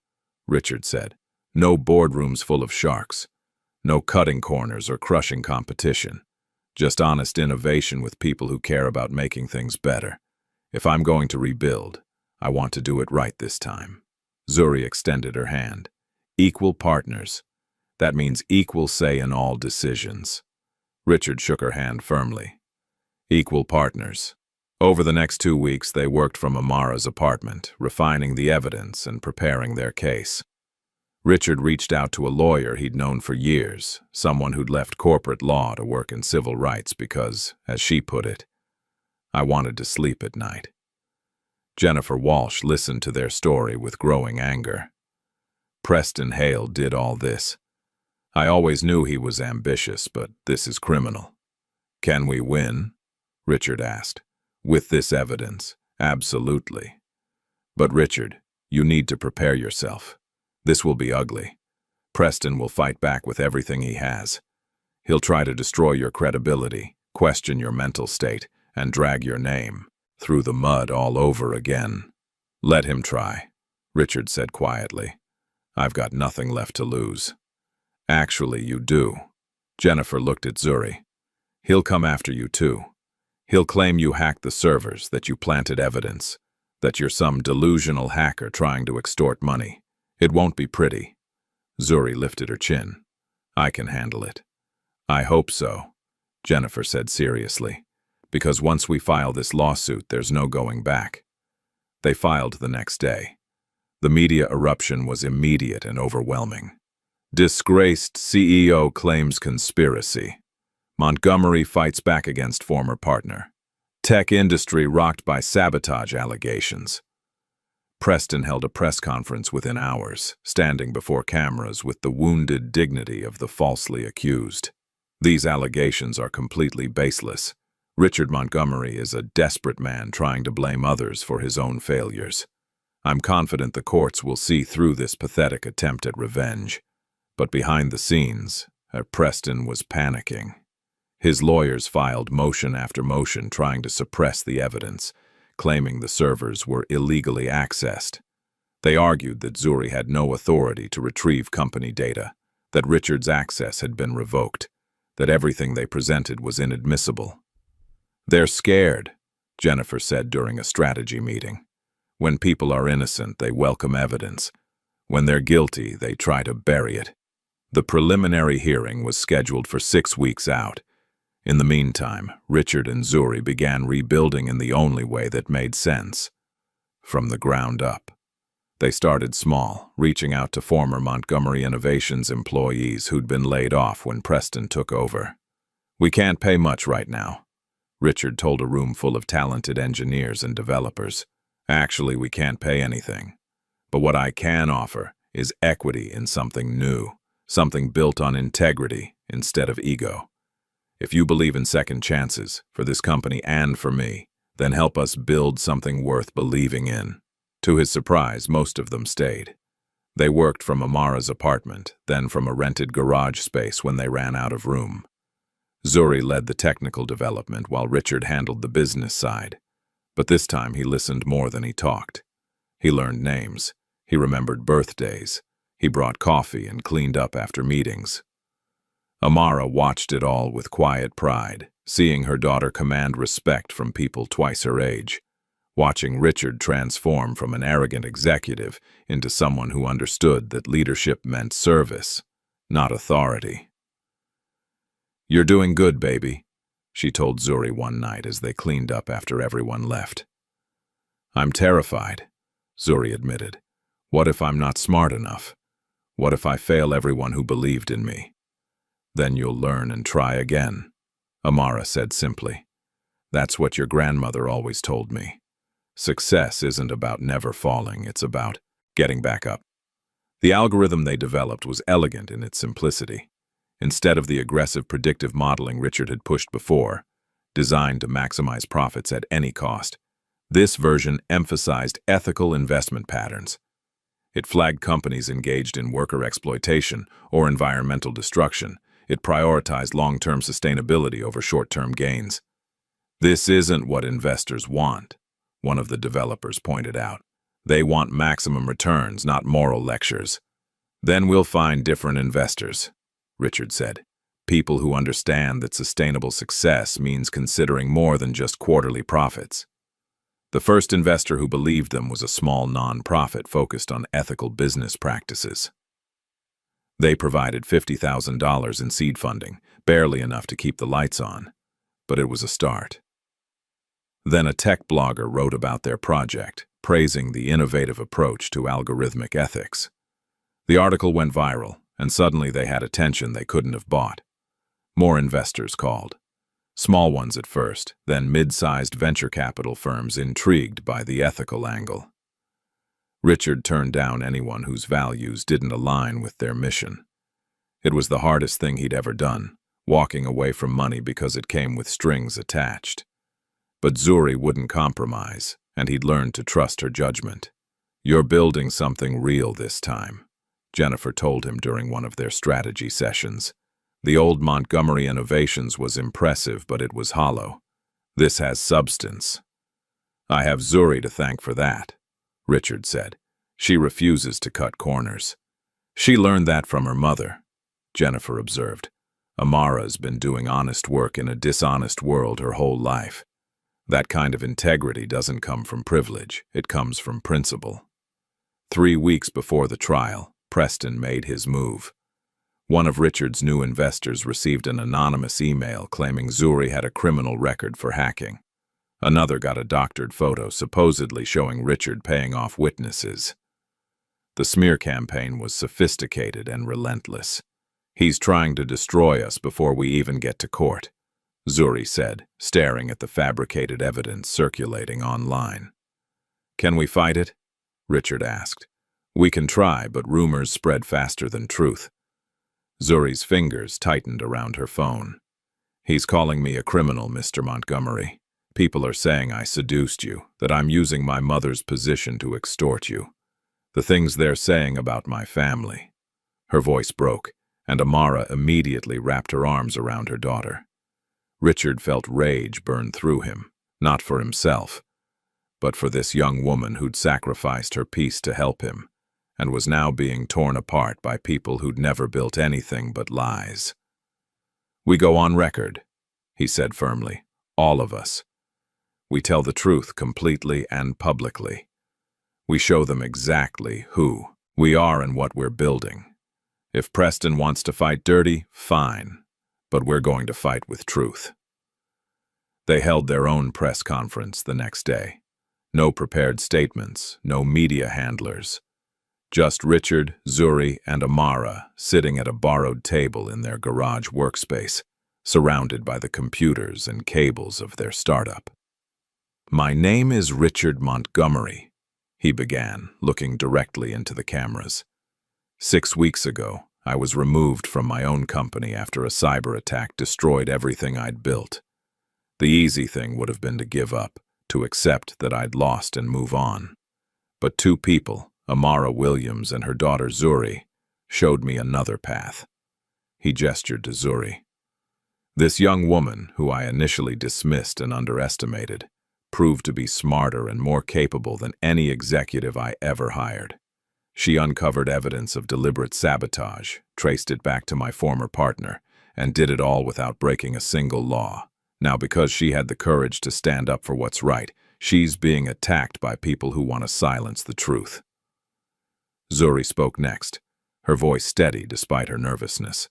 Richard said. "No boardrooms full of sharks. No cutting corners or crushing competition. Just honest innovation with people who care about making things better. If I'm going to rebuild, I want to do it right this time." Zuri extended her hand. "Equal partners. That means equal say in all decisions." Richard shook her hand firmly. "Equal partners." Over the next 2 weeks, they worked from Amara's apartment, refining the evidence and preparing their case. Richard reached out to a lawyer he'd known for years, someone who'd left corporate law to work in civil rights because, as she put it, "I wanted to sleep at night." Jennifer Walsh listened to their story with growing anger. "Preston Hale did all this. I always knew he was ambitious, but this is criminal." "Can we win?" Richard asked. "With this evidence, absolutely. But Richard, you need to prepare yourself. This will be ugly. Preston will fight back with everything he has. He'll try to destroy your credibility, question your mental state, and drag your name through the mud all over again." "Let him try," Richard said quietly. "I've got nothing left to lose." "Actually, you do." Jennifer looked at Zuri. "He'll come after you too. He'll claim you hacked the servers, that you planted evidence, that you're some delusional hacker trying to extort money. It won't be pretty." Zuri lifted her chin. "I can handle it." "I hope so," Jennifer said seriously, "because once we file this lawsuit, there's no going back." They filed the next day. The media eruption was immediate and overwhelming. "Disgraced CEO claims conspiracy. Montgomery fights back against former partner. Tech industry rocked by sabotage allegations." Preston held a press conference within hours, standing before cameras with the wounded dignity of the falsely accused. "These allegations are completely baseless. Richard Montgomery is a desperate man trying to blame others for his own failures. I'm confident the courts will see through this pathetic attempt at revenge." But behind the scenes, Preston was panicking. His lawyers filed motion after motion trying to suppress the evidence, claiming the servers were illegally accessed. They argued that Zuri had no authority to retrieve company data, that Richard's access had been revoked, that everything they presented was inadmissible. "They're scared," Jennifer said during a strategy meeting. "When people are innocent, they welcome evidence. When they're guilty, they try to bury it." The preliminary hearing was scheduled for 6 weeks out, In the meantime, Richard and Zuri began rebuilding in the only way that made sense, from the ground up. They started small, reaching out to former Montgomery Innovations employees who'd been laid off when Preston took over. "We can't pay much right now," Richard told a room full of talented engineers and developers. "Actually, we can't pay anything. But what I can offer is equity in something new, something built on integrity instead of ego. If you believe in second chances, for this company and for me, then help us build something worth believing in." To his surprise, most of them stayed. They worked from Amara's apartment, then from a rented garage space when they ran out of room. Zuri led the technical development while Richard handled the business side. But this time he listened more than he talked. He learned names. He remembered birthdays. He brought coffee and cleaned up after meetings. Amara watched it all with quiet pride, seeing her daughter command respect from people twice her age, watching Richard transform from an arrogant executive into someone who understood that leadership meant service, not authority. "You're doing good, baby," she told Zuri one night as they cleaned up after everyone left. "I'm terrified," Zuri admitted. "What if I'm not smart enough? What if I fail everyone who believed in me?" "Then you'll learn and try again," Amara said simply. "That's what your grandmother always told me. Success isn't about never falling, it's about getting back up." The algorithm they developed was elegant in its simplicity. Instead of the aggressive predictive modeling Richard had pushed before, designed to maximize profits at any cost, this version emphasized ethical investment patterns. It flagged companies engaged in worker exploitation or environmental destruction. It prioritized long-term sustainability over short-term gains. "This isn't what investors want," one of the developers pointed out. "They want maximum returns, not moral lectures." "Then we'll find different investors," Richard said. "People who understand that sustainable success means considering more than just quarterly profits." The first investor who believed them was a small non-profit focused on ethical business practices. They provided $50,000 in seed funding, barely enough to keep the lights on, but it was a start. Then a tech blogger wrote about their project, praising the innovative approach to algorithmic ethics. The article went viral, and suddenly they had attention they couldn't have bought. More investors called. Small ones at first, then mid-sized venture capital firms intrigued by the ethical angle. Richard turned down anyone whose values didn't align with their mission. It was the hardest thing he'd ever done, walking away from money because it came with strings attached. But Zuri wouldn't compromise, and he'd learned to trust her judgment. "You're building something real this time," Jennifer told him during one of their strategy sessions. "The old Montgomery Innovations was impressive, but it was hollow. This has substance." "I have Zuri to thank for that," Richard said. "She refuses to cut corners." "She learned that from her mother," Jennifer observed. "Amara's been doing honest work in a dishonest world her whole life. That kind of integrity doesn't come from privilege, it comes from principle." 3 weeks before the trial, Preston made his move. One of Richard's new investors received an anonymous email claiming Zuri had a criminal record for hacking. Another got a doctored photo supposedly showing Richard paying off witnesses. The smear campaign was sophisticated and relentless. "He's trying to destroy us before we even get to court," Zuri said, staring at the fabricated evidence circulating online. "Can we fight it?" Richard asked. "We can try, but rumors spread faster than truth." Zuri's fingers tightened around her phone. "He's calling me a criminal, Mr. Montgomery. People are saying I seduced you, that I'm using my mother's position to extort you. The things they're saying about my family." Her voice broke, and Amara immediately wrapped her arms around her daughter. Richard felt rage burn through him, not for himself, but for this young woman who'd sacrificed her peace to help him, and was now being torn apart by people who'd never built anything but lies. "We go on record," he said firmly. "All of us. We tell the truth completely and publicly. We show them exactly who we are and what we're building. If Preston wants to fight dirty, fine. but we're going to fight with truth. They held their own press conference the next day. No prepared statements, no media handlers. Just Richard, Zuri, and Amara sitting at a borrowed table in their garage workspace, surrounded by the computers and cables of their startup. "My name is Richard Montgomery," he began, looking directly into the cameras. "6 weeks ago, I was removed from my own company after a cyber attack destroyed everything I'd built. The easy thing would have been to give up, to accept that I'd lost and move on. But 2 people, Amara Williams and her daughter Zuri, showed me another path." He gestured to Zuri. "This young woman, who I initially dismissed and underestimated, proved to be smarter and more capable than any executive I ever hired. She uncovered evidence of deliberate sabotage, traced it back to my former partner, and did it all without breaking a single law. Now, because she had the courage to stand up for what's right, she's being attacked by people who want to silence the truth." Zuri spoke next, her voice steady despite her nervousness.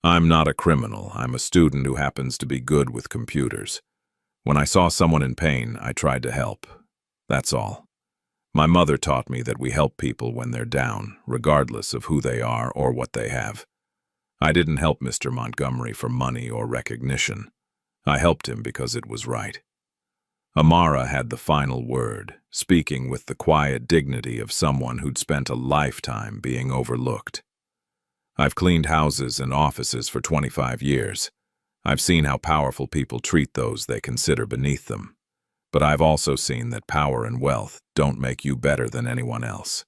"I'm not a criminal. I'm a student who happens to be good with computers. When I saw someone in pain, I tried to help. That's all. My mother taught me that we help people when they're down, regardless of who they are or what they have. I didn't help Mr. Montgomery for money or recognition. I helped him because it was right." Amara had the final word, speaking with the quiet dignity of someone who'd spent a lifetime being overlooked. "I've cleaned houses and offices for 25 years. I've seen how powerful people treat those they consider beneath them. But I've also seen that power and wealth don't make you better than anyone else.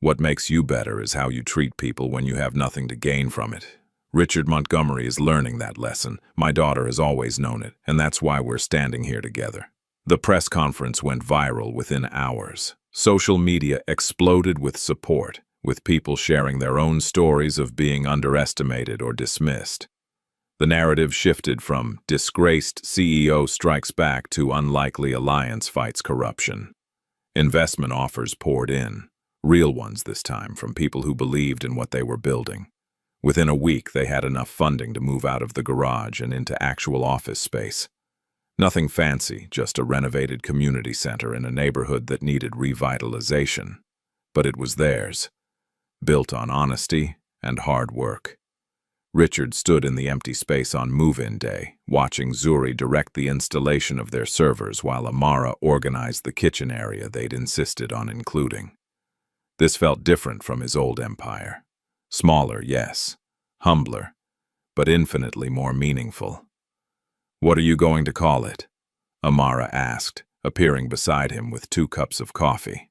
What makes you better is how you treat people when you have nothing to gain from it. Richard Montgomery is learning that lesson. My daughter has always known it, and that's why we're standing here together." The press conference went viral within hours. Social media exploded with support, with people sharing their own stories of being underestimated or dismissed. The narrative shifted from "disgraced CEO strikes back" to "unlikely alliance fights corruption." Investment offers poured in, real ones this time, from people who believed in what they were building. Within a week, they had enough funding to move out of the garage and into actual office space. Nothing fancy, just a renovated community center in a neighborhood that needed revitalization. But it was theirs, built on honesty and hard work. Richard stood in the empty space on move-in day, watching Zuri direct the installation of their servers while Amara organized the kitchen area they'd insisted on including. This felt different from his old empire. Smaller, yes. Humbler, but infinitely more meaningful. "What are you going to call it?" Amara asked, appearing beside him with 2 cups of coffee.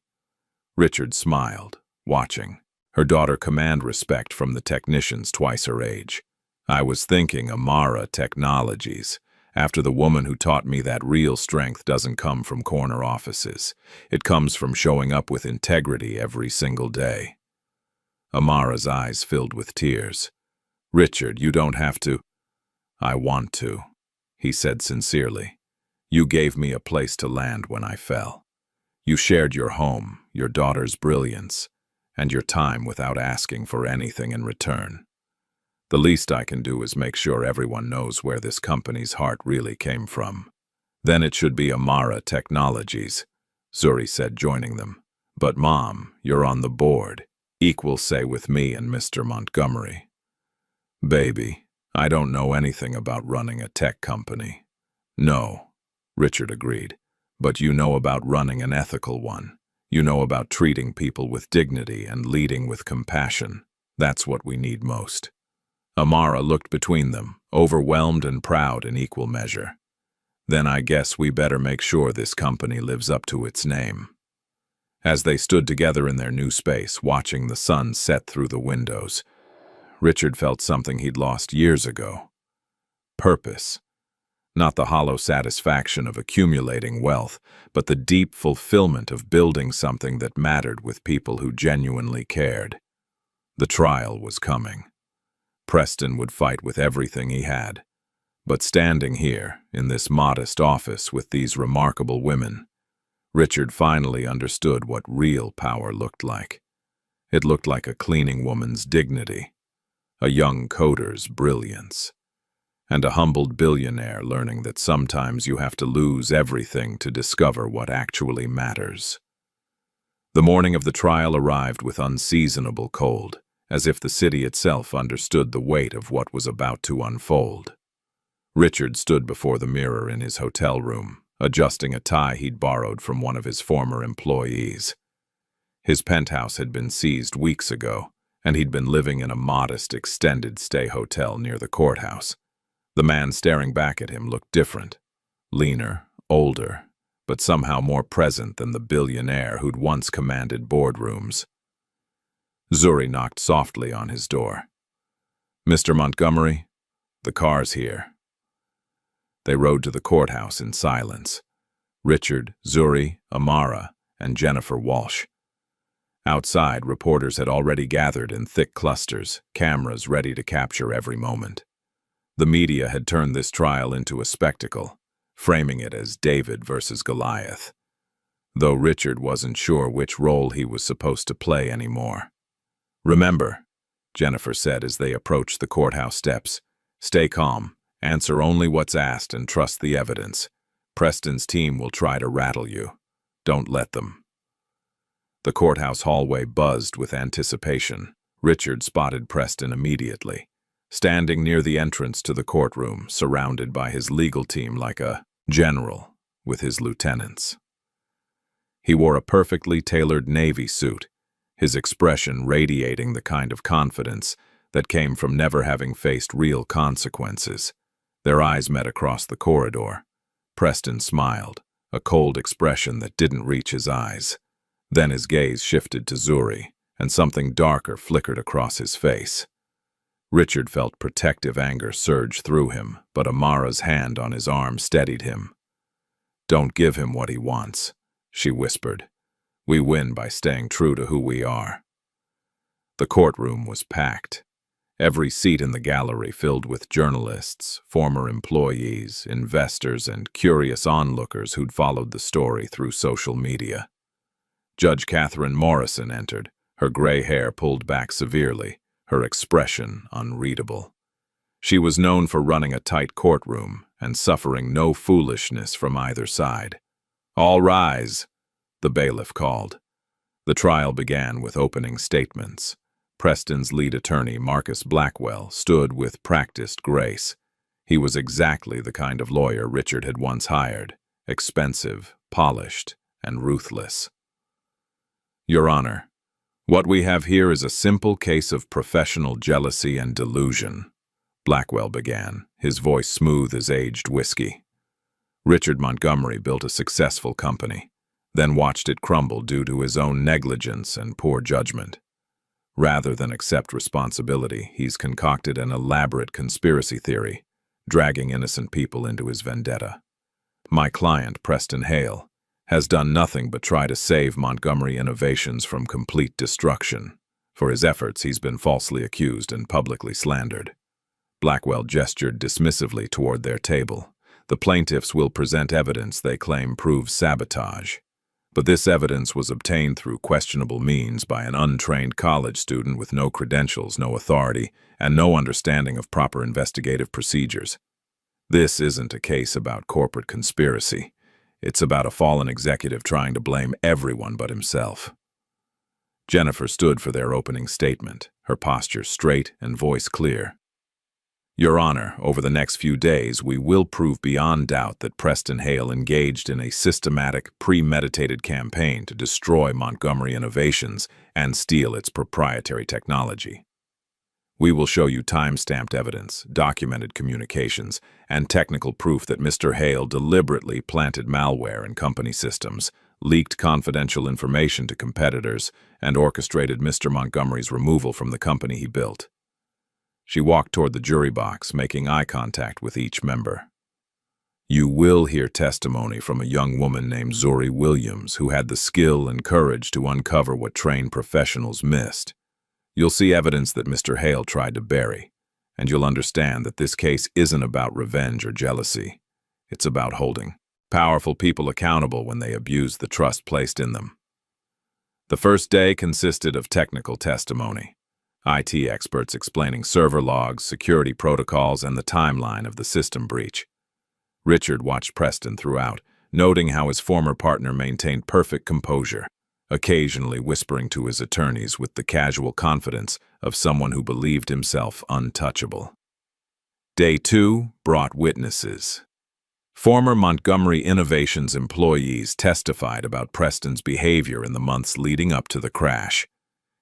Richard smiled, watching. Her daughter commanded respect from the technicians twice her age. "I was thinking Amara Technologies, after the woman who taught me that real strength doesn't come from corner offices. It comes from showing up with integrity every single day." Amara's eyes filled with tears. "Richard, you don't have to." "I want to," he said sincerely. "You gave me a place to land when I fell. You shared your home, your daughter's brilliance, and your time without asking for anything in return. The least I can do is make sure everyone knows where this company's heart really came from." "Then it should be Amara Technologies," Zuri said, joining them. "But Mom, you're on the board. Equal say with me and Mr. Montgomery." "Baby, I don't know anything about running a tech company." "No," Richard agreed, "but you know about running an ethical one. You know about treating people with dignity and leading with compassion. That's what we need most." Amara looked between them, overwhelmed and proud in equal measure. "Then I guess we better make sure this company lives up to its name." As they stood together in their new space, watching the sun set through the windows, Richard felt something he'd lost years ago. Purpose. Not the hollow satisfaction of accumulating wealth, but the deep fulfillment of building something that mattered with people who genuinely cared. The trial was coming. Preston would fight with everything he had. But standing here, in this modest office with these remarkable women, Richard finally understood what real power looked like. It looked like a cleaning woman's dignity, a young coder's brilliance, and a humbled billionaire learning that sometimes you have to lose everything to discover what actually matters. The morning of the trial arrived with unseasonable cold, as if the city itself understood the weight of what was about to unfold. Richard stood before the mirror in his hotel room, adjusting a tie he'd borrowed from one of his former employees. His penthouse had been seized weeks ago, and he'd been living in a modest extended-stay hotel near the courthouse. The man staring back at him looked different, leaner, older, but somehow more present than the billionaire who'd once commanded boardrooms. Zuri knocked softly on his door. "Mr. Montgomery, the car's here." They rode to the courthouse in silence. Richard, Zuri, Amara, and Jennifer Walsh. Outside, reporters had already gathered in thick clusters, cameras ready to capture every moment. The media had turned this trial into a spectacle, framing it as David versus Goliath, though Richard wasn't sure which role he was supposed to play anymore. "Remember," Jennifer said as they approached the courthouse steps, "stay calm, answer only what's asked, and trust the evidence. Preston's team will try to rattle you. Don't let them." The courthouse hallway buzzed with anticipation. Richard spotted Preston immediately, standing near the entrance to the courtroom, surrounded by his legal team like a general with his lieutenants. He wore a perfectly tailored navy suit, his expression radiating the kind of confidence that came from never having faced real consequences. Their eyes met across the corridor. Preston smiled, a cold expression that didn't reach his eyes. Then his gaze shifted to Zuri, and something darker flickered across his face. Richard felt protective anger surge through him, but Amara's hand on his arm steadied him. "Don't give him what he wants," she whispered. "We win by staying true to who we are." The courtroom was packed. Every seat in the gallery filled with journalists, former employees, investors, and curious onlookers who'd followed the story through social media. Judge Catherine Morrison entered, her gray hair pulled back severely, her expression unreadable. She was known for running a tight courtroom and suffering no foolishness from either side. "All rise," the bailiff called. The trial began with opening statements. Preston's lead attorney, Marcus Blackwell, stood with practiced grace. He was exactly the kind of lawyer Richard had once hired, expensive, polished, and ruthless. "Your Honor, what we have here is a simple case of professional jealousy and delusion," Blackwell began, his voice smooth as aged whiskey. "Richard Montgomery built a successful company, then watched it crumble due to his own negligence and poor judgment. Rather than accept responsibility, he's concocted an elaborate conspiracy theory, dragging innocent people into his vendetta. My client, Preston Hale, has done nothing but try to save Montgomery Innovations from complete destruction. For his efforts, he's been falsely accused and publicly slandered." Blackwell gestured dismissively toward their table. "The plaintiffs will present evidence they claim proves sabotage. But this evidence was obtained through questionable means by an untrained college student with no credentials, no authority, and no understanding of proper investigative procedures. This isn't a case about corporate conspiracy. It's about a fallen executive trying to blame everyone but himself." Jennifer stood for their opening statement, her posture straight and voice clear. "Your Honor, over the next few days, we will prove beyond doubt that Preston Hale engaged in a systematic, premeditated campaign to destroy Montgomery Innovations and steal its proprietary technology. We will show you time-stamped evidence, documented communications, and technical proof that Mr. Hale deliberately planted malware in company systems, leaked confidential information to competitors, and orchestrated Mr. Montgomery's removal from the company he built." She walked toward the jury box, making eye contact with each member. "You will hear testimony from a young woman named Zuri Williams who had the skill and courage to uncover what trained professionals missed. You'll see evidence that Mr. Hale tried to bury, and you'll understand that this case isn't about revenge or jealousy. It's about holding powerful people accountable when they abuse the trust placed in them." The first day consisted of technical testimony. IT experts explaining server logs, security protocols, and the timeline of the system breach. Richard watched Preston throughout, noting how his former partner maintained perfect composure, occasionally whispering to his attorneys with the casual confidence of someone who believed himself untouchable. Day 2 brought witnesses. Former Montgomery Innovations employees testified about Preston's behavior in the months leading up to the crash.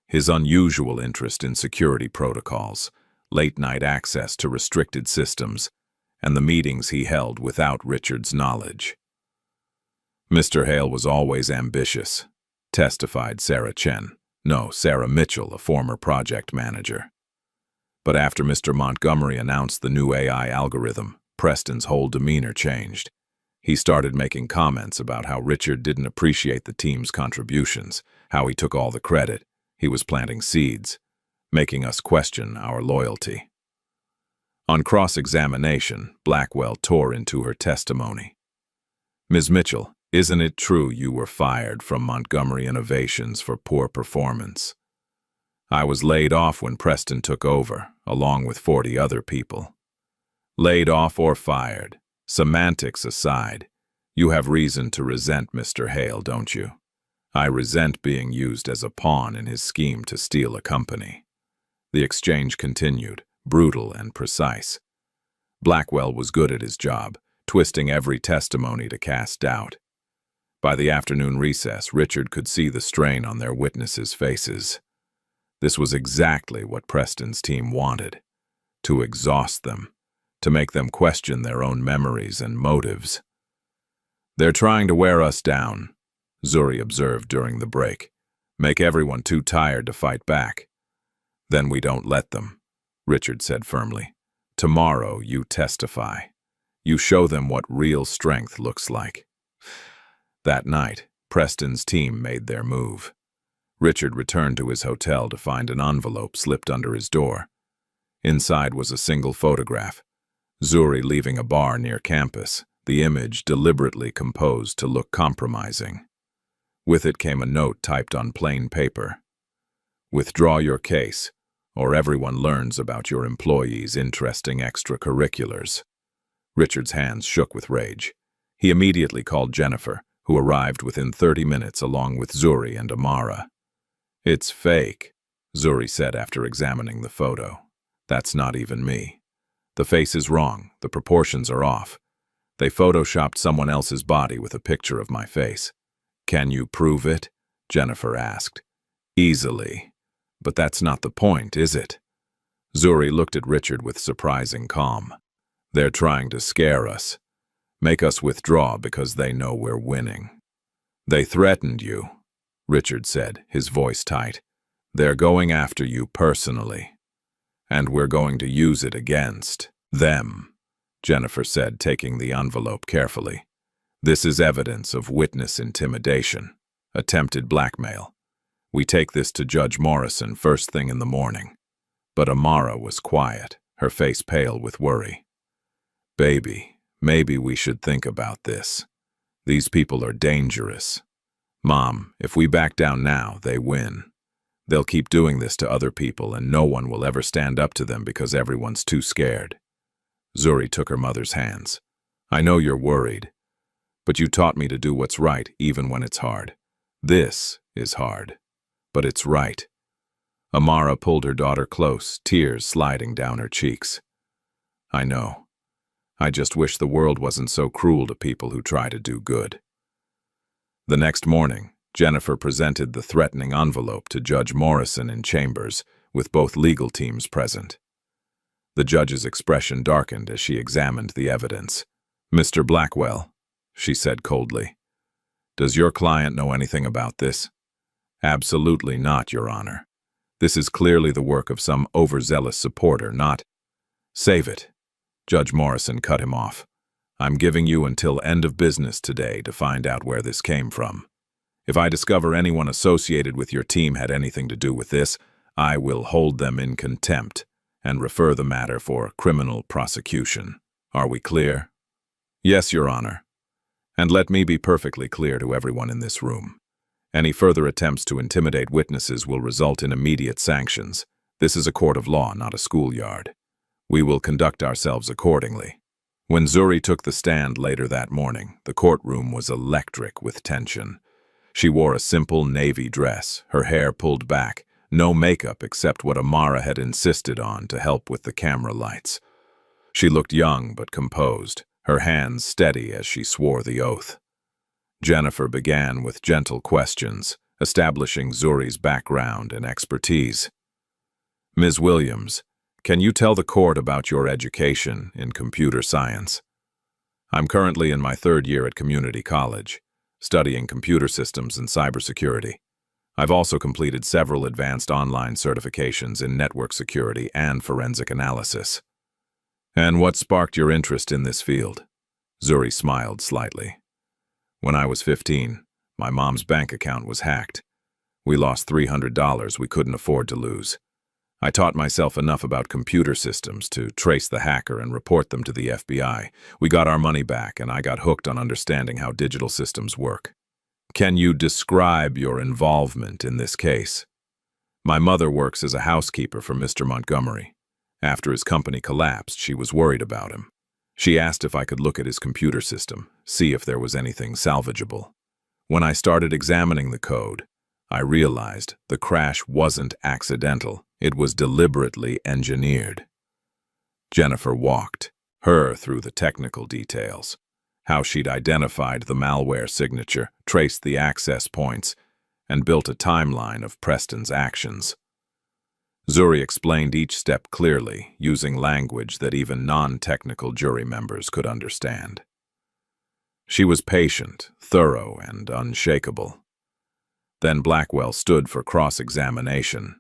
His unusual interest in security protocols, late-night access to restricted systems, and the meetings he held without Richard's knowledge. Mr. Hale was always ambitious, testified Sarah Mitchell, a former project manager. But after Mr. Montgomery announced the new AI algorithm, Preston's whole demeanor changed. He started making comments about how Richard didn't appreciate the team's contributions, how he took all the credit. He was planting seeds, making us question our loyalty. On cross-examination, Blackwell tore into her testimony. Ms. Mitchell, isn't it true you were fired from Montgomery Innovations for poor performance? I was laid off when Preston took over, along with 40 other people. Laid off or fired, semantics aside, you have reason to resent Mr. Hale, don't you? I resent being used as a pawn in his scheme to steal a company. The exchange continued, brutal and precise. Blackwell was good at his job, twisting every testimony to cast doubt. By the afternoon recess, Richard could see the strain on their witnesses' faces. This was exactly what Preston's team wanted, to exhaust them, to make them question their own memories and motives. They're trying to wear us down, Zuri observed during the break. Make everyone too tired to fight back. Then we don't let them, Richard said firmly. Tomorrow you testify. You show them what real strength looks like. That night, Preston's team made their move. Richard returned to his hotel to find an envelope slipped under his door. Inside was a single photograph. Zuri leaving a bar near campus, the image deliberately composed to look compromising. With it came a note typed on plain paper. Withdraw your case, or everyone learns about your employees' interesting extracurriculars. Richard's hands shook with rage. He immediately called Jennifer, who arrived within 30 minutes along with Zuri and Amara. It's fake, Zuri said after examining the photo. That's not even me. The face is wrong, the proportions are off. They photoshopped someone else's body with a picture of my face. Can you prove it? Jennifer asked. Easily. But that's not the point, is it? Zuri looked at Richard with surprising calm. They're trying to scare us. Make us withdraw because they know we're winning. They threatened you, Richard said, his voice tight. They're going after you personally. And we're going to use it against them, Jennifer said, taking the envelope carefully. This is evidence of witness intimidation, attempted blackmail. We take this to Judge Morrison first thing in the morning. But Amara was quiet, her face pale with worry. Baby, maybe we should think about this. These people are dangerous. Mom, if we back down now, they win. They'll keep doing this to other people and no one will ever stand up to them because everyone's too scared. Zuri took her mother's hands. I know you're worried, but you taught me to do what's right even when it's hard. This is hard, but it's right. Amara pulled her daughter close, tears sliding down her cheeks. I know. I just wish the world wasn't so cruel to people who try to do good. The next morning, Jennifer presented the threatening envelope to Judge Morrison in chambers, with both legal teams present. The judge's expression darkened as she examined the evidence. Mr. Blackwell, she said coldly, does your client know anything about this? Absolutely not, Your Honor. This is clearly the work of some overzealous supporter, not— Save it. Judge Morrison cut him off. I'm giving you until end of business today to find out where this came from. If I discover anyone associated with your team had anything to do with this, I will hold them in contempt and refer the matter for criminal prosecution. Are we clear? Yes, Your Honor. And let me be perfectly clear to everyone in this room. Any further attempts to intimidate witnesses will result in immediate sanctions. This is a court of law, not a schoolyard. We will conduct ourselves accordingly. When Zuri took the stand later that morning, the courtroom was electric with tension. She wore a simple navy dress, her hair pulled back, no makeup except what Amara had insisted on to help with the camera lights. She looked young but composed, her hands steady as she swore the oath. Jennifer began with gentle questions, establishing Zuri's background and expertise. Ms. Williams, can you tell the court about your education in computer science? I'm currently in my third year at community college, studying computer systems and cybersecurity. I've also completed several advanced online certifications in network security and forensic analysis. And what sparked your interest in this field? Zuri smiled slightly. When I was 15, my mom's bank account was hacked. We lost $300 we couldn't afford to lose. I taught myself enough about computer systems to trace the hacker and report them to the FBI. We got our money back, and I got hooked on understanding how digital systems work. Can you describe your involvement in this case? My mother works as a housekeeper for Mr. Montgomery. After his company collapsed, she was worried about him. She asked if I could look at his computer system, see if there was anything salvageable. When I started examining the code, I realized the crash wasn't accidental. It was deliberately engineered. Jennifer walked her through the technical details, how she'd identified the malware signature, traced the access points, and built a timeline of Preston's actions. Zuri explained each step clearly, using language that even non-technical jury members could understand. She was patient, thorough, and unshakable. Then Blackwell stood for cross-examination.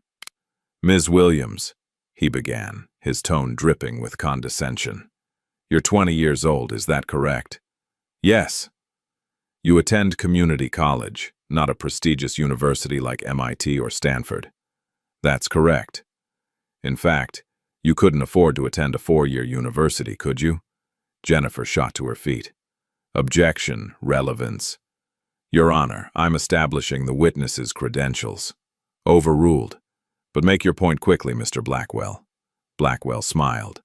Ms. Williams, he began, his tone dripping with condescension. You're 20 years old, is that correct? Yes. You attend community college, not a prestigious university like MIT or Stanford. That's correct. In fact, you couldn't afford to attend a 4-year university, could you? Jennifer shot to her feet. Objection, relevance. Your Honor, I'm establishing the witness's credentials. Overruled. But make your point quickly, Mr. Blackwell. Blackwell smiled.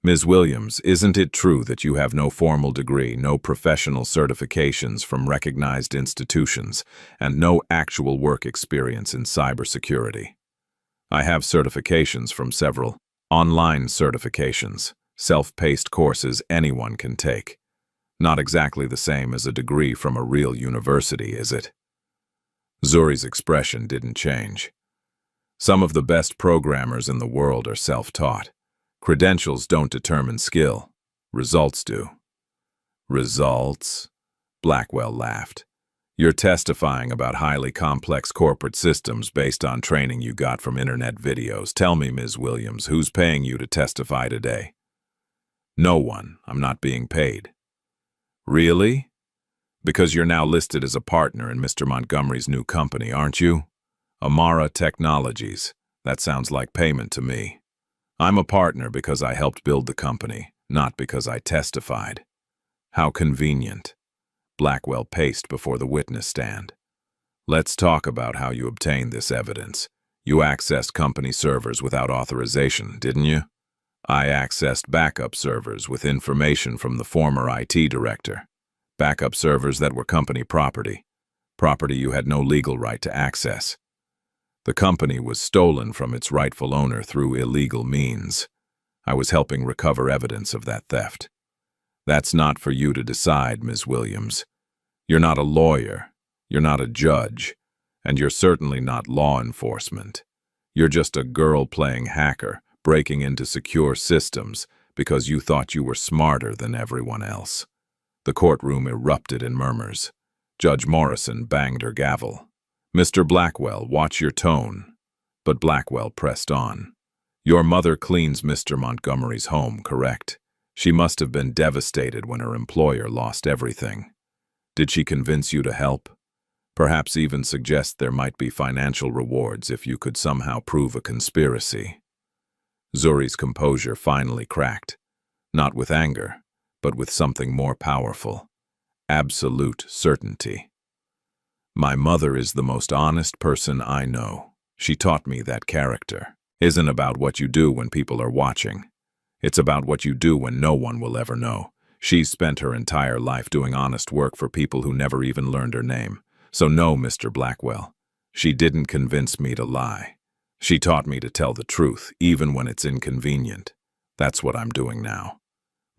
Ms. Williams, isn't it true that you have no formal degree, no professional certifications from recognized institutions, and no actual work experience in cybersecurity? I have certifications from several online certifications, self-paced courses anyone can take. Not exactly the same as a degree from a real university, is it? Zuri's expression didn't change. Some of the best programmers in the world are self-taught. Credentials don't determine skill. Results do. Results? Blackwell laughed. You're testifying about highly complex corporate systems based on training you got from internet videos. Tell me, Ms. Williams, who's paying you to testify today? No one. I'm not being paid. Really? Because you're now listed as a partner in Mr. Montgomery's new company, aren't you? Amara Technologies. That sounds like payment to me. I'm a partner because I helped build the company, not because I testified. How convenient. Blackwell paced before the witness stand. Let's talk about how you obtained this evidence. You accessed company servers without authorization, didn't you? I accessed backup servers with information from the former IT director. Backup servers that were company property. Property you had no legal right to access. The company was stolen from its rightful owner through illegal means. I was helping recover evidence of that theft. That's not for you to decide, Ms. Williams. You're not a lawyer, you're not a judge, and you're certainly not law enforcement. You're just a girl playing hacker, breaking into secure systems because you thought you were smarter than everyone else. The courtroom erupted in murmurs. Judge Morrison banged her gavel. Mr. Blackwell, watch your tone. But Blackwell pressed on. Your mother cleans Mr. Montgomery's home, correct? She must have been devastated when her employer lost everything. Did she convince you to help? Perhaps even suggest there might be financial rewards if you could somehow prove a conspiracy. Zuri's composure finally cracked, not with anger, but with something more powerful. Absolute certainty. My mother is the most honest person I know. She taught me that character. isn't about what you do when people are watching. It's about what you do when no one will ever know. She's spent her entire life doing honest work for people who never even learned her name. So no, Mr. Blackwell, she didn't convince me to lie. She taught me to tell the truth, even when it's inconvenient. That's what I'm doing now.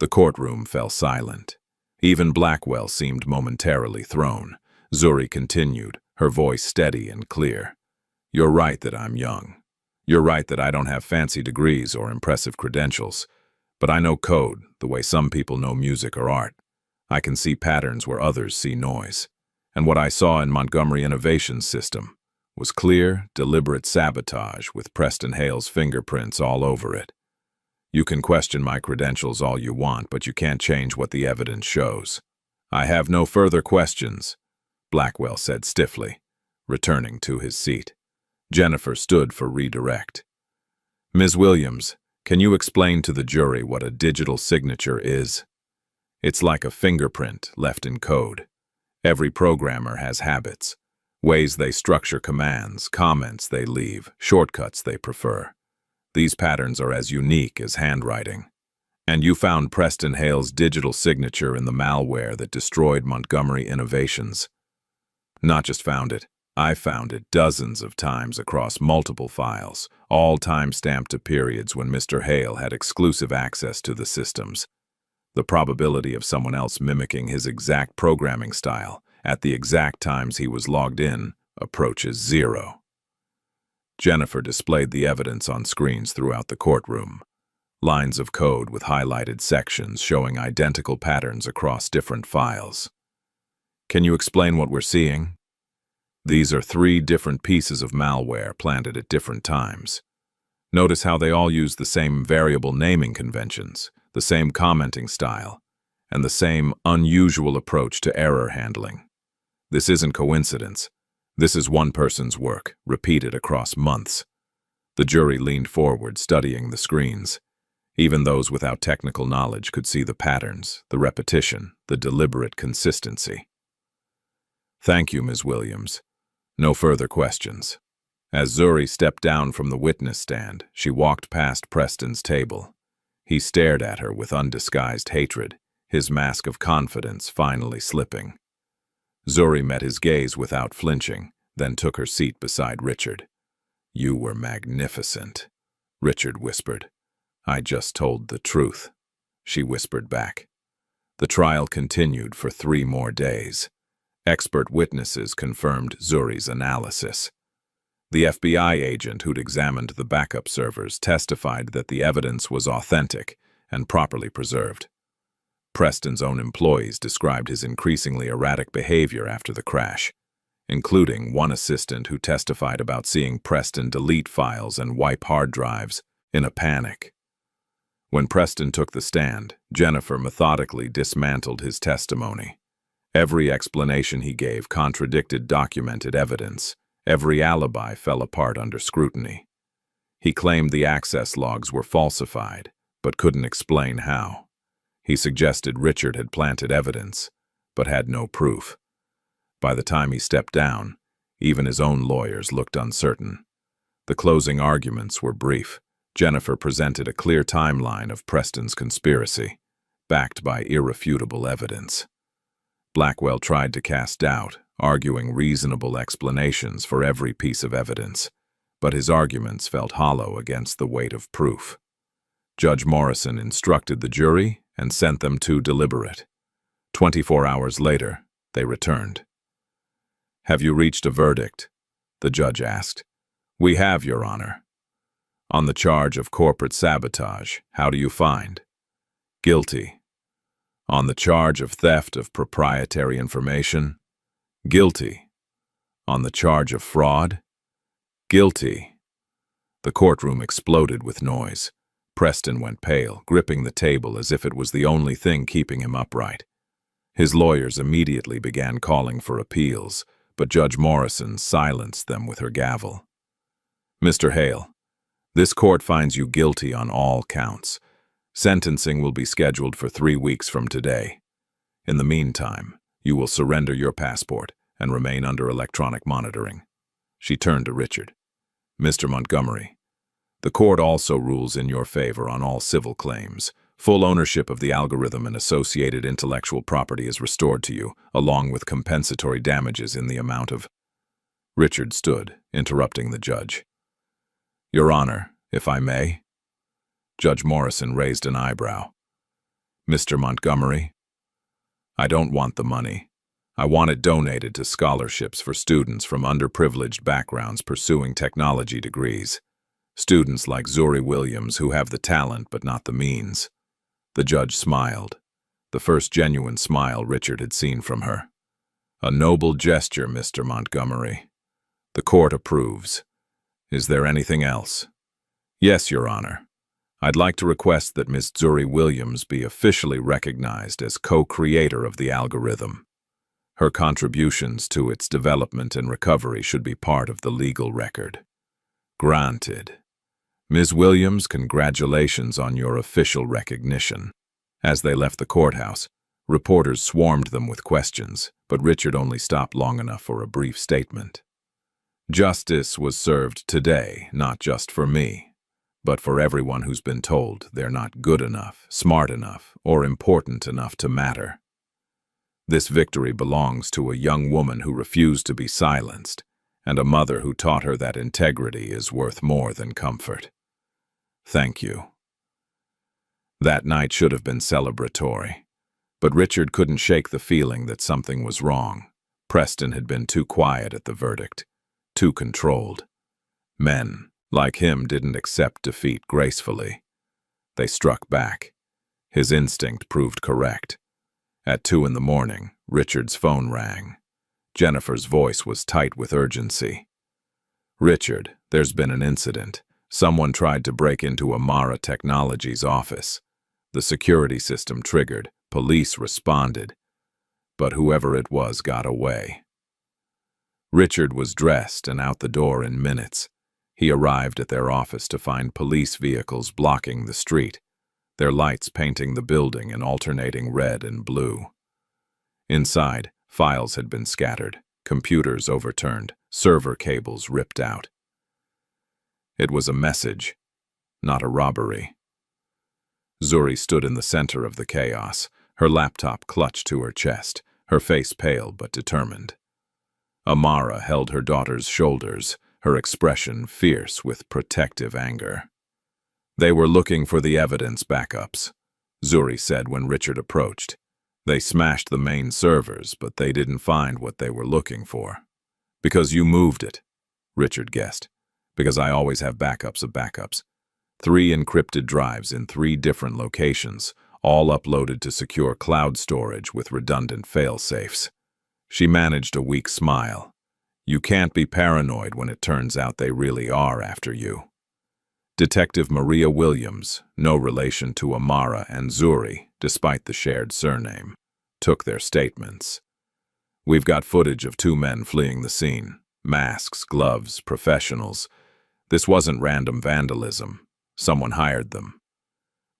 The courtroom fell silent. Even Blackwell seemed momentarily thrown. Zuri continued, her voice steady and clear. You're right that I'm young. You're right that I don't have fancy degrees or impressive credentials. But I know code, the way some people know music or art. I can see patterns where others see noise. And what I saw in Montgomery Innovation's system was clear, deliberate sabotage with Preston Hale's fingerprints all over it. You can question my credentials all you want, but you can't change what the evidence shows. I have no further questions, Blackwell said stiffly, returning to his seat. Jennifer stood for redirect. Ms. Williams, can you explain to the jury what a digital signature is? It's like a fingerprint left in code. Every programmer has habits, ways they structure commands, comments they leave, shortcuts they prefer. These patterns are as unique as handwriting. And you found Preston Hale's digital signature in the malware that destroyed Montgomery Innovations. Not just found it, I found it dozens of times across multiple files, all time-stamped to periods when Mr. Hale had exclusive access to the systems. The probability of someone else mimicking his exact programming style at the exact times he was logged in approaches zero. Jennifer displayed the evidence on screens throughout the courtroom. Lines of code with highlighted sections showing identical patterns across different files. Can you explain what we're seeing? These are 3 different pieces of malware planted at different times. Notice how they all use the same variable naming conventions, the same commenting style, and the same unusual approach to error handling. This isn't coincidence. This is one person's work, repeated across months. The jury leaned forward, studying the screens. Even those without technical knowledge could see the patterns, the repetition, the deliberate consistency. Thank you, Ms. Williams. No further questions. As Zuri stepped down from the witness stand, she walked past Preston's table. He stared at her with undisguised hatred, his mask of confidence finally slipping. Zuri met his gaze without flinching, then took her seat beside Richard. You were magnificent, Richard whispered. I just told the truth, she whispered back. The trial continued for 3 more days. Expert witnesses confirmed Zuri's analysis. The FBI agent who'd examined the backup servers testified that the evidence was authentic and properly preserved. Preston's own employees described his increasingly erratic behavior after the crash, including one assistant who testified about seeing Preston delete files and wipe hard drives in a panic. When Preston took the stand, Jennifer methodically dismantled his testimony. Every explanation he gave contradicted documented evidence. Every alibi fell apart under scrutiny. He claimed the access logs were falsified, but couldn't explain how. He suggested Richard had planted evidence, but had no proof. By the time he stepped down, even his own lawyers looked uncertain. The closing arguments were brief. Jennifer presented a clear timeline of Preston's conspiracy, backed by irrefutable evidence. Blackwell tried to cast doubt, arguing reasonable explanations for every piece of evidence, but his arguments felt hollow against the weight of proof. Judge Morrison instructed the jury and sent them to deliberate. 24 hours later, they returned. Have you reached a verdict? The judge asked. We have, Your Honor. On the charge of corporate sabotage, how do you find? Guilty. On the charge of theft of proprietary information? Guilty. On the charge of fraud? Guilty. The courtroom exploded with noise. Preston went pale, gripping the table as if it was the only thing keeping him upright. His lawyers immediately began calling for appeals, but Judge Morrison silenced them with her gavel. Mr. Hale, this court finds you guilty on all counts. Sentencing will be scheduled for 3 weeks from today. In the meantime, you will surrender your passport and remain under electronic monitoring. She turned to Richard. Mr. Montgomery, The court also rules in your favor on all civil claims. Full ownership of the algorithm and associated intellectual property is restored to you, along with compensatory damages in the amount of... Richard stood, interrupting the judge. Your Honor, if I may? Judge Morrison raised an eyebrow. Mr. Montgomery? I don't want the money. I want it donated to scholarships for students from underprivileged backgrounds pursuing technology degrees. Students like Zuri Williams who have the talent but not the means. The judge smiled, the first genuine smile Richard had seen from her. A noble gesture, Mr. Montgomery. The court approves. Is there anything else? Yes, Your Honor. I'd like to request that Ms. Zuri Williams be officially recognized as co-creator of the algorithm. Her contributions to its development and recovery should be part of the legal record. Granted. Ms. Williams, congratulations on your official recognition. As they left the courthouse, reporters swarmed them with questions, but Richard only stopped long enough for a brief statement. Justice was served today, not just for me, but for everyone who's been told they're not good enough, smart enough, or important enough to matter. This victory belongs to a young woman who refused to be silenced, and a mother who taught her that integrity is worth more than comfort. Thank you. That night should have been celebratory, but Richard couldn't shake the feeling that something was wrong. Preston had been too quiet at the verdict, too controlled. Men, like him, didn't accept defeat gracefully. They struck back. His instinct proved correct. At 2 a.m, Richard's phone rang. Jennifer's voice was tight with urgency. Richard, there's been an incident. Someone tried to break into Amara Technologies' office. The security system triggered. Police responded. But whoever it was got away. Richard was dressed and out the door in minutes. He arrived at their office to find police vehicles blocking the street, their lights painting the building in alternating red and blue. Inside, files had been scattered, computers overturned, server cables ripped out. It was a message, not a robbery. Zuri stood in the center of the chaos, her laptop clutched to her chest, her face pale but determined. Amara held her daughter's shoulders, her expression fierce with protective anger. They were looking for the evidence backups, Zuri said when Richard approached. They smashed the main servers, but they didn't find what they were looking for. Because you moved it, Richard guessed. Because I always have backups of backups. 3 encrypted drives in 3 different locations, all uploaded to secure cloud storage with redundant fail-safes. She managed a weak smile. You can't be paranoid when it turns out they really are after you. Detective Maria Williams, no relation to Amara and Zuri, despite the shared surname, took their statements. We've got footage of 2 men fleeing the scene. Masks, gloves, professionals. This wasn't random vandalism. Someone hired them.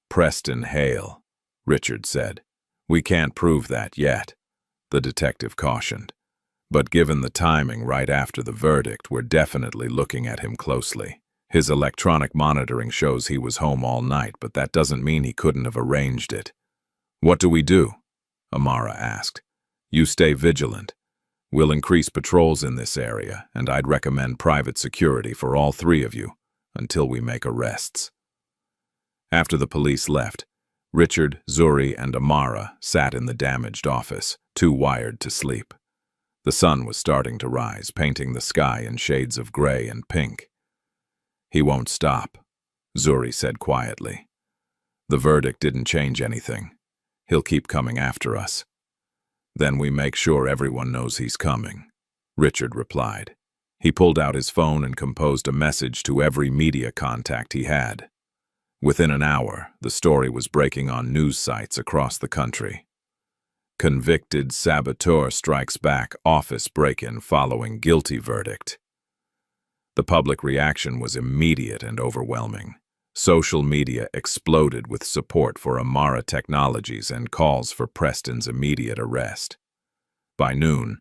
Preston Hale, Richard said. We can't prove that yet, the detective cautioned. But given the timing right after the verdict, we're definitely looking at him closely. His electronic monitoring shows he was home all night, but that doesn't mean he couldn't have arranged it. What do we do? Amara asked. You stay vigilant. We'll increase patrols in this area, and I'd recommend private security for all 3 of you, until we make arrests. After the police left, Richard, Zuri, and Amara sat in the damaged office, too wired to sleep. The sun was starting to rise, painting the sky in shades of gray and pink. He won't stop, Zuri said quietly. The verdict didn't change anything. He'll keep coming after us. Then we make sure everyone knows he's coming, Richard replied. He pulled out his phone and composed a message to every media contact he had. Within an hour, the story was breaking on news sites across the country. Convicted saboteur strikes back, office break-in following guilty verdict. The public reaction was immediate and overwhelming. Social media exploded with support for Amara Technologies and calls for Preston's immediate arrest. By noon,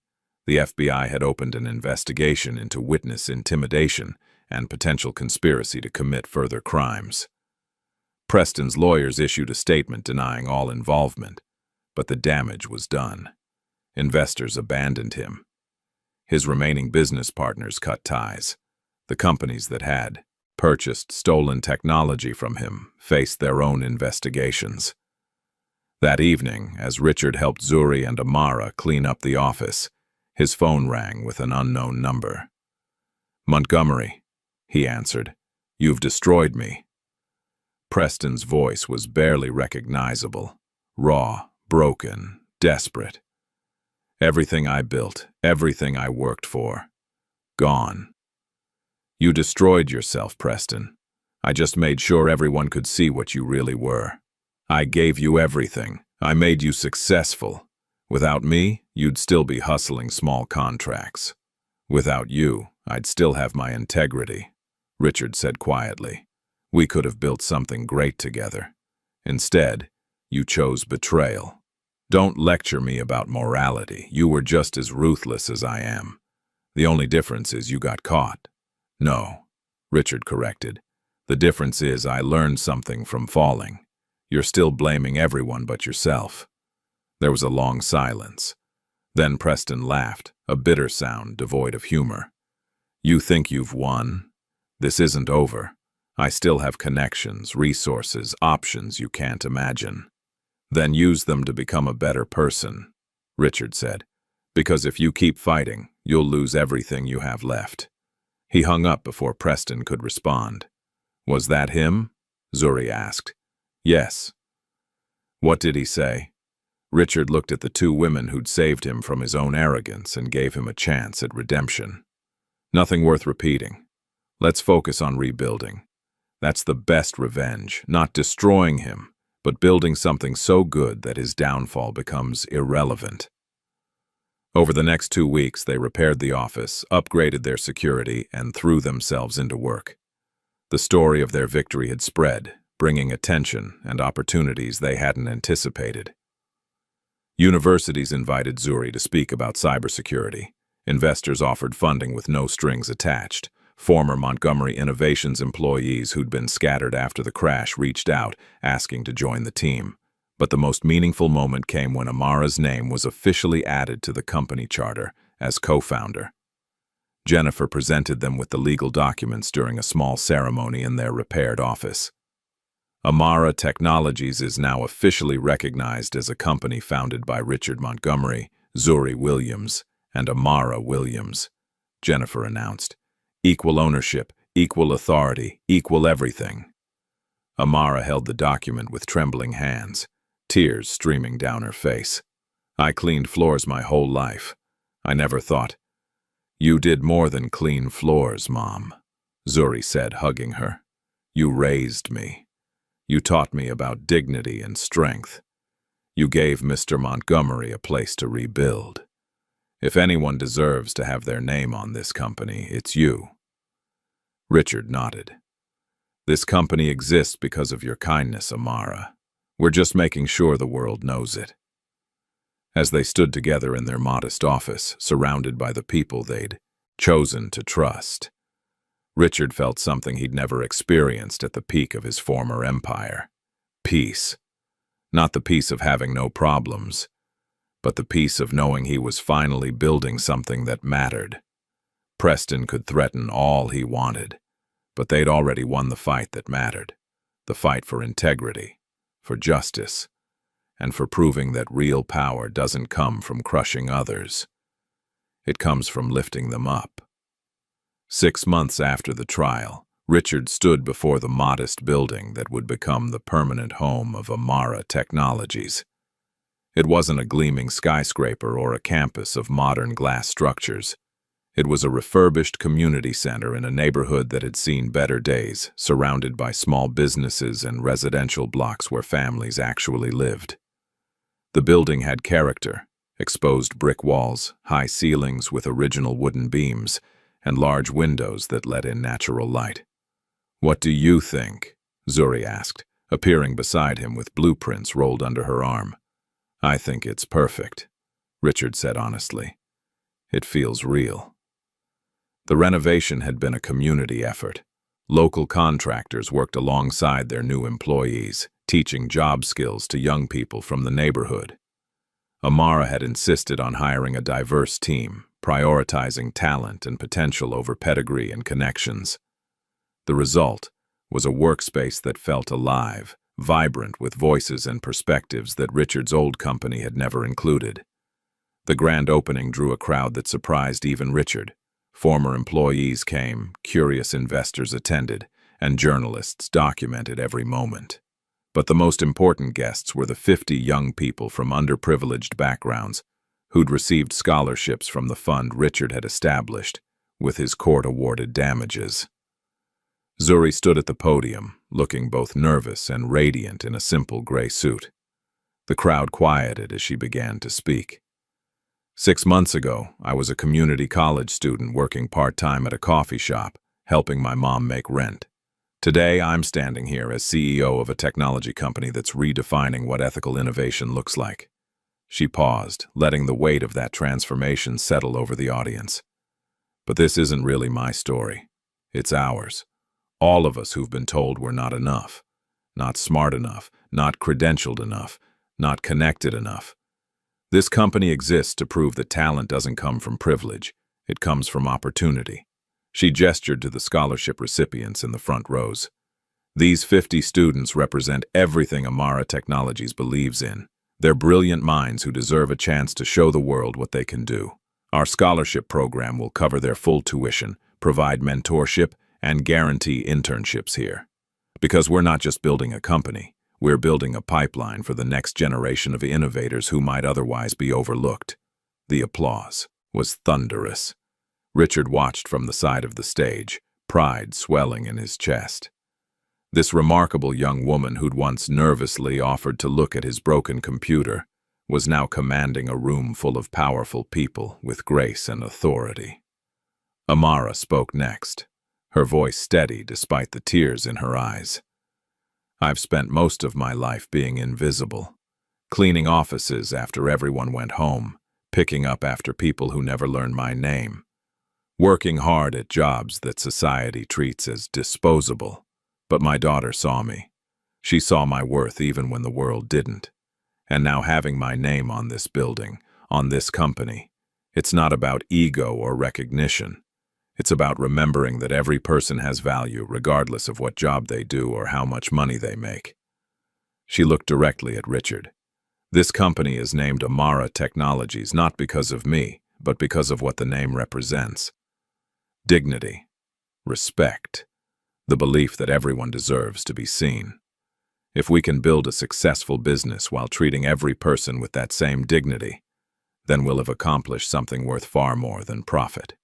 the FBI had opened an investigation into witness intimidation and potential conspiracy to commit further crimes. Preston's lawyers issued a statement denying all involvement, but the damage was done. Investors abandoned him. His remaining business partners cut ties. The companies that had purchased stolen technology from him faced their own investigations. That evening, as Richard helped Zuri and Amara clean up the office, his phone rang with an unknown number. "Montgomery," he answered. "You've destroyed me." Preston's voice was barely recognizable, raw, broken, desperate. "Everything I built, everything I worked for, gone." "You destroyed yourself, Preston. I just made sure everyone could see what you really were. I gave you everything. I made you successful. Without me, you'd still be hustling small contracts. Without you, I'd still have my integrity," Richard said quietly. "We could have built something great together. Instead, you chose betrayal. Don't lecture me about morality. You were just as ruthless as I am. The only difference is you got caught." "No," Richard corrected. "The difference is I learned something from falling. You're still blaming everyone but yourself." There was a long silence. Then Preston laughed, a bitter sound devoid of humor. "You think you've won? This isn't over. I still have connections, resources, options you can't imagine." "Then use them to become a better person," Richard said. "Because if you keep fighting, you'll lose everything you have left." He hung up before Preston could respond. "Was that him?" Zuri asked. "Yes." "What did he say?" Richard looked at the two women who'd saved him from his own arrogance and gave him a chance at redemption. "Nothing worth repeating. Let's focus on rebuilding. That's the best revenge, not destroying him, but building something so good that his downfall becomes irrelevant." Over the next 2 weeks, they repaired the office, upgraded their security, and threw themselves into work. The story of their victory had spread, bringing attention and opportunities they hadn't anticipated. Universities invited Zuri to speak about cybersecurity. Investors offered funding with no strings attached. Former Montgomery Innovations employees who'd been scattered after the crash reached out, asking to join the team. But the most meaningful moment came when Amara's name was officially added to the company charter as co-founder. Jennifer presented them with the legal documents during a small ceremony in their repaired office. Amara Technologies is now officially recognized as a company founded by Richard Montgomery, Zuri Williams, and Amara Williams, Jennifer announced. "Equal ownership, equal authority, equal everything." Amara held the document with trembling hands, tears streaming down her face. "I cleaned floors my whole life. I never thought—" "You did more than clean floors, Mom," Zuri said, hugging her. "You raised me. You taught me about dignity and strength. You gave Mr. Montgomery a place to rebuild. If anyone deserves to have their name on this company, it's you." Richard nodded. "This company exists because of your kindness, Amara. We're just making sure the world knows it." As they stood together in their modest office, surrounded by the people they'd chosen to trust, Richard felt something he'd never experienced at the peak of his former empire. Peace. Not the peace of having no problems, but the peace of knowing he was finally building something that mattered. Preston could threaten all he wanted, but they'd already won the fight that mattered. The fight for integrity, for justice, and for proving that real power doesn't come from crushing others. It comes from lifting them up. 6 months after the trial, Richard stood before the modest building that would become the permanent home of Amara Technologies. It wasn't a gleaming skyscraper or a campus of modern glass structures. It was a refurbished community center in a neighborhood that had seen better days, surrounded by small businesses and residential blocks where families actually lived. The building had character: exposed brick walls, high ceilings with original wooden beams, and large windows that let in natural light. "What do you think?" Zuri asked, appearing beside him with blueprints rolled under her arm. "I think it's perfect," Richard said honestly. "It feels real." The renovation had been a community effort. Local contractors worked alongside their new employees, teaching job skills to young people from the neighborhood. Amara had insisted on hiring a diverse team, prioritizing talent and potential over pedigree and connections. The result was a workspace that felt alive, vibrant with voices and perspectives that Richard's old company had never included. The grand opening drew a crowd that surprised even Richard. Former employees came, curious investors attended, and journalists documented every moment. But the most important guests were the 50 young people from underprivileged backgrounds who'd received scholarships from the fund Richard had established with his court-awarded damages. Zuri stood at the podium, looking both nervous and radiant in a simple gray suit. The crowd quieted as she began to speak. 6 months ago, I was a community college student working part-time at a coffee shop, helping my mom make rent. Today, I'm standing here as CEO of a technology company that's redefining what ethical innovation looks like. She paused, letting the weight of that transformation settle over the audience. But this isn't really my story. It's ours. All of us who've been told we're not enough, not smart enough, not credentialed enough, not connected enough. This company exists to prove that talent doesn't come from privilege. It comes from opportunity. She gestured to the scholarship recipients in the front rows. These 50 students represent everything Amara Technologies believes in. They're brilliant minds who deserve a chance to show the world what they can do. Our scholarship program will cover their full tuition, provide mentorship, and guarantee internships here. Because we're not just building a company, we're building a pipeline for the next generation of innovators who might otherwise be overlooked. The applause was thunderous. Richard watched from the side of the stage, pride swelling in his chest. This remarkable young woman who'd once nervously offered to look at his broken computer was now commanding a room full of powerful people with grace and authority. Amara spoke next, her voice steady despite the tears in her eyes. I've spent most of my life being invisible, cleaning offices after everyone went home, picking up after people who never learned my name, working hard at jobs that society treats as disposable. But my daughter saw me. She saw my worth even when the world didn't. And now having my name on this building, on this company, it's not about ego or recognition. It's about remembering that every person has value regardless of what job they do or how much money they make. She looked directly at Richard. This company is named Amara Technologies not because of me, but because of what the name represents. Dignity, respect, the belief that everyone deserves to be seen. If we can build a successful business while treating every person with that same dignity, then we'll have accomplished something worth far more than profit.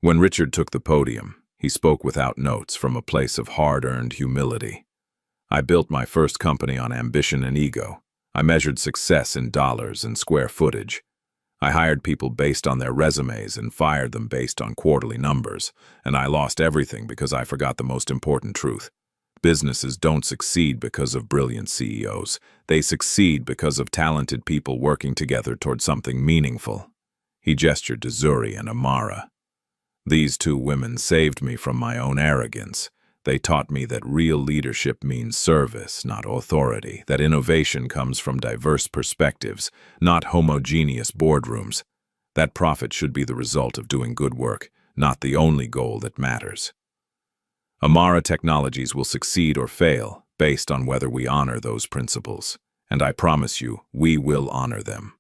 When Richard took the podium, he spoke without notes from a place of hard-earned humility. I built my first company on ambition and ego. I measured success in dollars and square footage. I hired people based on their resumes and fired them based on quarterly numbers, and I lost everything because I forgot the most important truth. Businesses don't succeed because of brilliant CEOs. They succeed because of talented people working together toward something meaningful. He gestured to Zuri and Amara. These two women saved me from my own arrogance. They taught me that real leadership means service, not authority, that innovation comes from diverse perspectives, not homogeneous boardrooms, that profit should be the result of doing good work, not the only goal that matters. Amara Technologies will succeed or fail based on whether we honor those principles, and I promise you, we will honor them.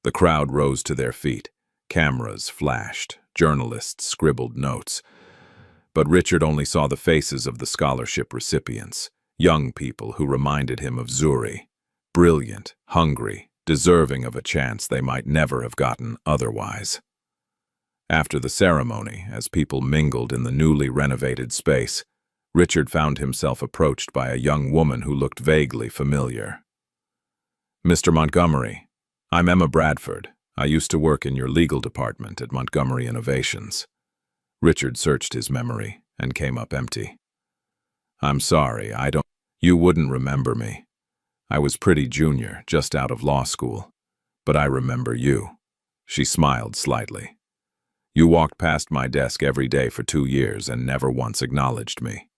The crowd rose to their feet. Cameras flashed. Journalists scribbled notes. But Richard only saw the faces of the scholarship recipients, young people who reminded him of Zuri, brilliant, hungry, deserving of a chance they might never have gotten otherwise. After the ceremony, as people mingled in the newly renovated space, Richard found himself approached by a young woman who looked vaguely familiar. "Mr. Montgomery, I'm Emma Bradford. I used to work in your legal department at Montgomery Innovations." Richard searched his memory and came up empty. "I'm sorry, You wouldn't remember me. I was pretty junior, just out of law school. But I remember you." She smiled slightly. You walked past my desk every day for 2 years and never once acknowledged me.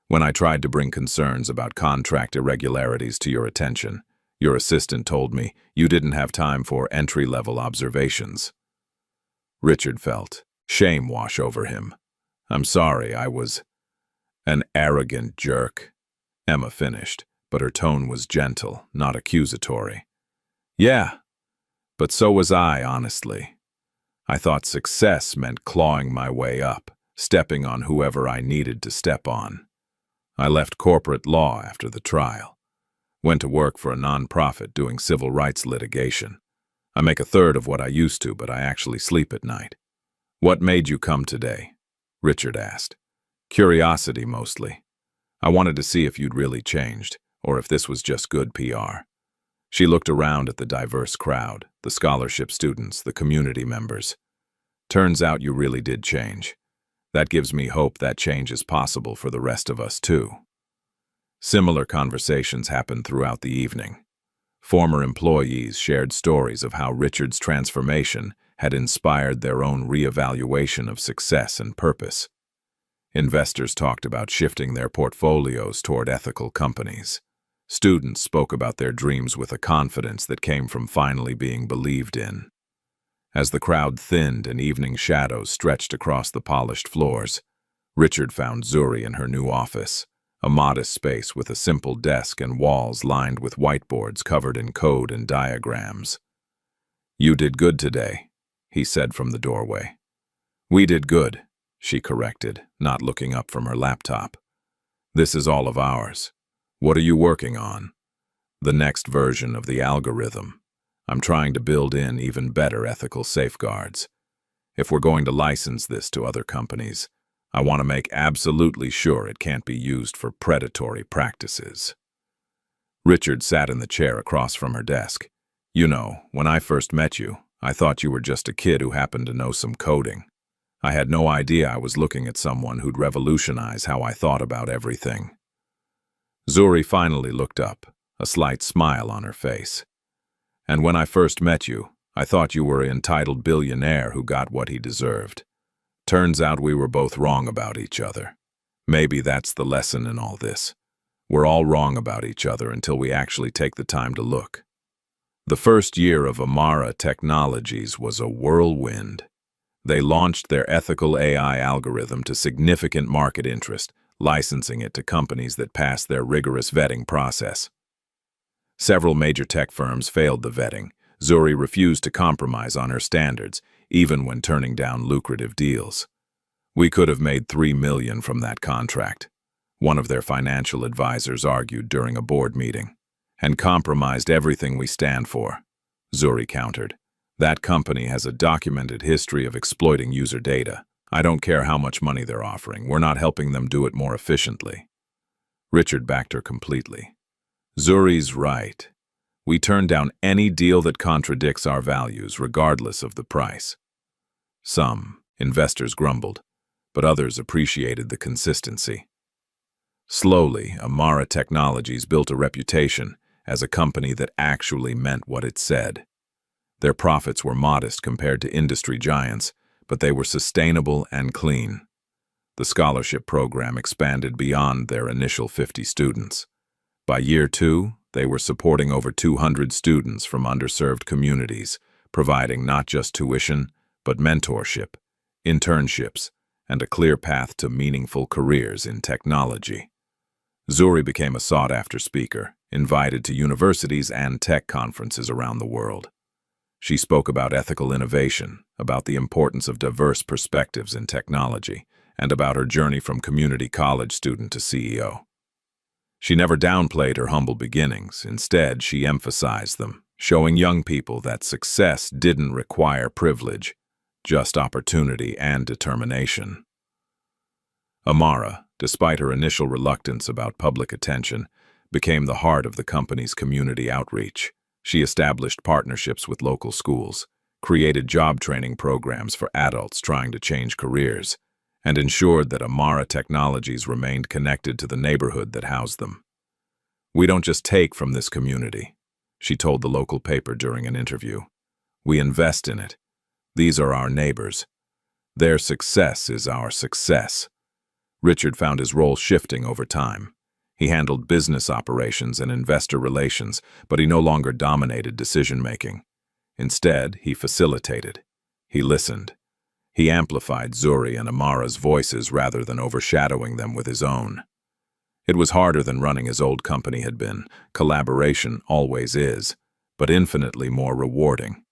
When I tried to bring concerns about contract irregularities to your attention, your assistant told me you didn't have time for entry-level observations. Richard felt shame wash over him. I'm sorry, I was an arrogant jerk. Emma finished, but her tone was gentle, not accusatory. Yeah, but so was I, honestly. I thought success meant clawing my way up, stepping on whoever I needed to step on. I left corporate law after the trial. Went to work for a nonprofit doing civil rights litigation. I make a third of what I used to, but I actually sleep at night. What made you come today? Richard asked. Curiosity, mostly. I wanted to see if you'd really changed, or if this was just good PR. She looked around at the diverse crowd, the scholarship students, the community members. Turns out you really did change. That gives me hope that change is possible for the rest of us, too. Similar conversations happened throughout the evening. Former employees shared stories of how Richard's transformation had inspired their own reevaluation of success and purpose. Investors talked about shifting their portfolios toward ethical companies. Students spoke about their dreams with a confidence that came from finally being believed in. As the crowd thinned and evening shadows stretched across the polished floors, Richard found Zuri in her new office, a modest space with a simple desk and walls lined with whiteboards covered in code and diagrams. You did good today, he said from the doorway. We did good, she corrected, not looking up from her laptop. This is all of ours. What are you working on? The next version of the algorithm. I'm trying to build in even better ethical safeguards. If we're going to license this to other companies, I want to make absolutely sure it can't be used for predatory practices. Richard sat in the chair across from her desk. You know, when I first met you, I thought you were just a kid who happened to know some coding. I had no idea I was looking at someone who'd revolutionize how I thought about everything. Zuri finally looked up, a slight smile on her face. And when I first met you, I thought you were an entitled billionaire who got what he deserved. Turns out we were both wrong about each other. Maybe that's the lesson in all this. We're all wrong about each other until we actually take the time to look. The first year of Amara Technologies was a whirlwind. They launched their ethical AI algorithm to significant market interest, licensing it to companies that passed their rigorous vetting process. Several major tech firms failed the vetting. Zuri refused to compromise on her standards, even when turning down lucrative deals. We could have made $3 million from that contract, one of their financial advisors argued during a board meeting, and compromised everything we stand for, Zuri countered. That company has a documented history of exploiting user data. I don't care how much money they're offering. We're not helping them do it more efficiently. Richard backed her completely. Zuri's right. We turn down any deal that contradicts our values, regardless of the price. Some investors grumbled, but others appreciated the consistency. Slowly, Amara Technologies built a reputation as a company that actually meant what it said. Their profits were modest compared to industry giants, but they were sustainable and clean. The scholarship program expanded beyond their initial 50 students. By year 2, they were supporting over 200 students from underserved communities, providing not just tuition, but mentorship, internships, and a clear path to meaningful careers in technology. Zuri became a sought-after speaker, invited to universities and tech conferences around the world. She spoke about ethical innovation, about the importance of diverse perspectives in technology, and about her journey from community college student to CEO. She never downplayed her humble beginnings. Instead, she emphasized them, showing young people that success didn't require privilege, just opportunity and determination. Amara, despite her initial reluctance about public attention, became the heart of the company's community outreach. She established partnerships with local schools, created job training programs for adults trying to change careers, and ensured that Amara Technologies remained connected to the neighborhood that housed them. We don't just take from this community, she told the local paper during an interview. We invest in it. These are our neighbors. Their success is our success. Richard found his role shifting over time. He handled business operations and investor relations, but he no longer dominated decision-making. Instead, he facilitated. He listened. He amplified Zuri and Amara's voices rather than overshadowing them with his own. It was harder than running his old company had been. Collaboration always is, but infinitely more rewarding.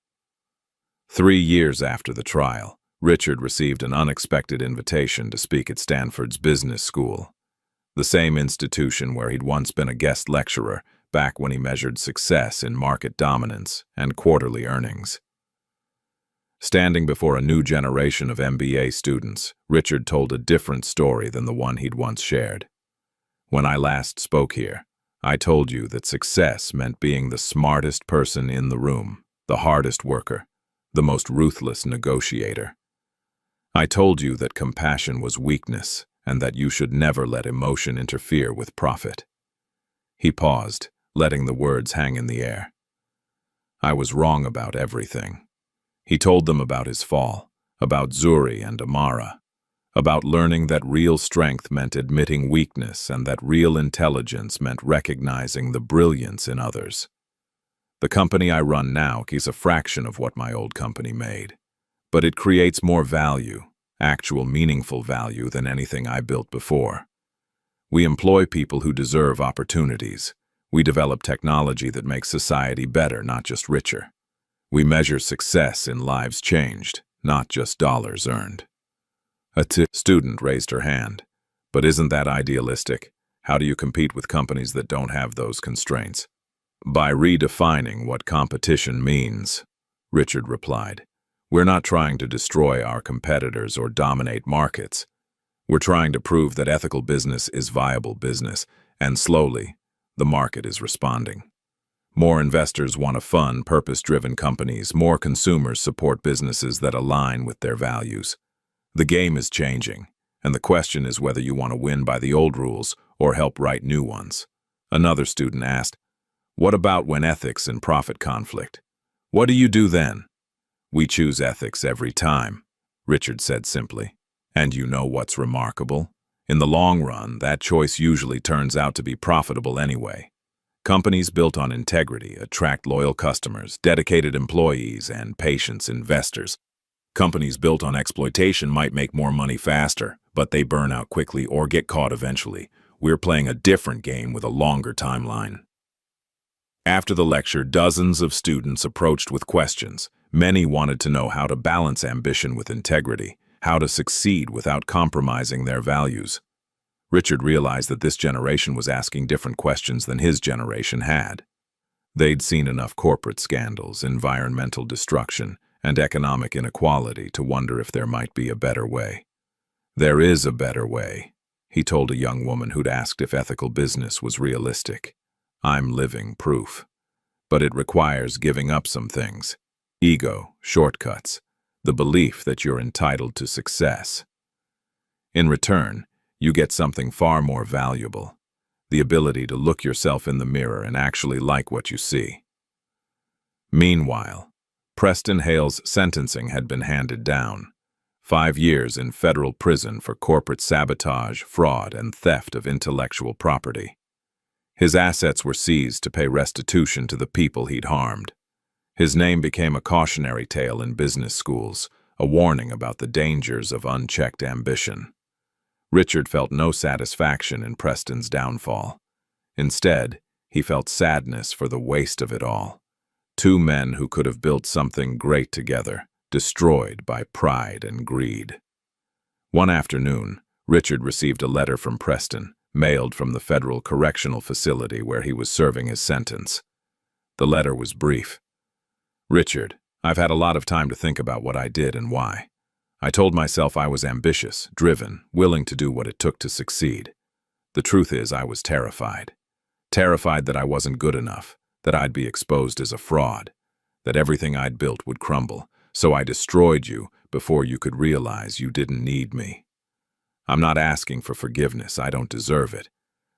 3 years after the trial, Richard received an unexpected invitation to speak at Stanford's business school, the same institution where he'd once been a guest lecturer back when he measured success in market dominance and quarterly earnings. Standing before a new generation of MBA students, Richard told a different story than the one he'd once shared. When I last spoke here, I told you that success meant being the smartest person in the room, the hardest worker, the most ruthless negotiator. I told you that compassion was weakness and that you should never let emotion interfere with profit. He paused, letting the words hang in the air. I was wrong about everything. He told them about his fall, about Zuri and Amara, about learning that real strength meant admitting weakness and that real intelligence meant recognizing the brilliance in others. The company I run now is a fraction of what my old company made, but it creates more value, actual meaningful value, than anything I built before. We employ people who deserve opportunities. We develop technology that makes society better, not just richer. We measure success in lives changed, not just dollars earned. A student raised her hand. But isn't that idealistic? How do you compete with companies that don't have those constraints? By redefining what competition means, Richard replied. We're not trying to destroy our competitors or dominate markets. We're trying to prove that ethical business is viable business, and slowly, the market is responding. More investors want to fund purpose-driven companies. More consumers support businesses that align with their values. The game is changing, and the question is whether you want to win by the old rules or help write new ones. Another student asked, what about when ethics and profit conflict? What do you do then? We choose ethics every time, Richard said simply. And you know what's remarkable? In the long run, that choice usually turns out to be profitable anyway. Companies built on integrity attract loyal customers, dedicated employees, and patient investors. Companies built on exploitation might make more money faster, but they burn out quickly or get caught eventually. We're playing a different game with a longer timeline. After the lecture, dozens of students approached with questions. Many wanted to know how to balance ambition with integrity, how to succeed without compromising their values. Richard realized that this generation was asking different questions than his generation had. They'd seen enough corporate scandals, environmental destruction, and economic inequality to wonder if there might be a better way. There is a better way, he told a young woman who'd asked if ethical business was realistic. I'm living proof. But it requires giving up some things. Ego, shortcuts, the belief that you're entitled to success. In return, you get something far more valuable, the ability to look yourself in the mirror and actually like what you see. Meanwhile, Preston Hale's sentencing had been handed down. 5 years in federal prison for corporate sabotage, fraud, and theft of intellectual property. His assets were seized to pay restitution to the people he'd harmed. His name became a cautionary tale in business schools, a warning about the dangers of unchecked ambition. Richard felt no satisfaction in Preston's downfall. Instead, he felt sadness for the waste of it all. 2 men who could have built something great together, destroyed by pride and greed. One afternoon, Richard received a letter from Preston, mailed from the federal correctional facility where he was serving his sentence. The letter was brief. Richard, I've had a lot of time to think about what I did and why. I told myself I was ambitious, driven, willing to do what it took to succeed. The truth is, I was terrified. Terrified that I wasn't good enough, that I'd be exposed as a fraud, that everything I'd built would crumble, so I destroyed you before you could realize you didn't need me. I'm not asking for forgiveness, I don't deserve it,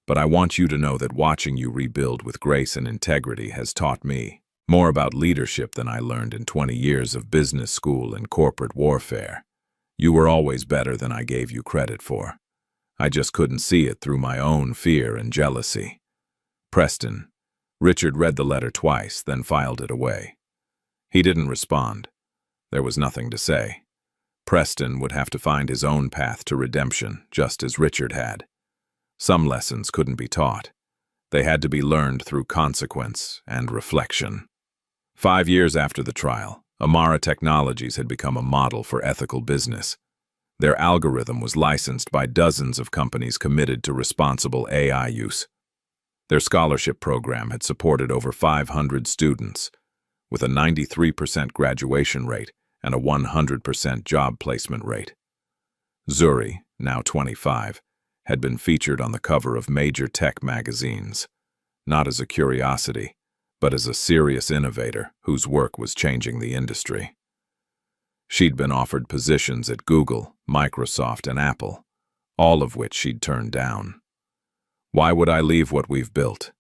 but I want you to know that watching you rebuild with grace and integrity has taught me more about leadership than I learned in 20 years of business school and corporate warfare. You were always better than I gave you credit for. I just couldn't see it through my own fear and jealousy. Preston. Richard read the letter twice, then filed it away. He didn't respond. There was nothing to say. Preston would have to find his own path to redemption, just as Richard had. Some lessons couldn't be taught. They had to be learned through consequence and reflection. 5 years after the trial, Amara Technologies had become a model for ethical business. Their algorithm was licensed by dozens of companies committed to responsible AI use. Their scholarship program had supported over 500 students, with a 93% graduation rate and a 100% job placement rate. Zuri, now 25, had been featured on the cover of major tech magazines, not as a curiosity, but as a serious innovator whose work was changing the industry. She'd been offered positions at Google, Microsoft, and Apple, all of which she'd turned down. "Why would I leave what we've built?"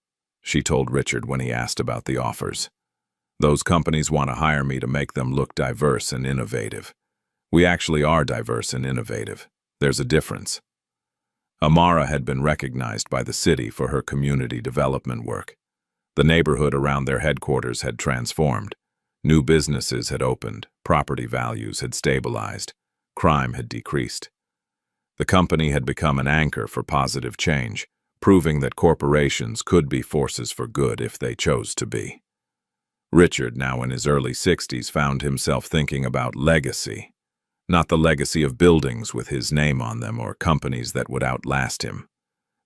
she told Richard when he asked about the offers. "Those companies want to hire me to make them look diverse and innovative. We actually are diverse and innovative. There's a difference." Amara had been recognized by the city for her community development work. The neighborhood around their headquarters had transformed. New businesses had opened, property values had stabilized, crime had decreased. The company had become an anchor for positive change, proving that corporations could be forces for good if they chose to be. Richard, now in his early 60s, found himself thinking about legacy. Not the legacy of buildings with his name on them or companies that would outlast him,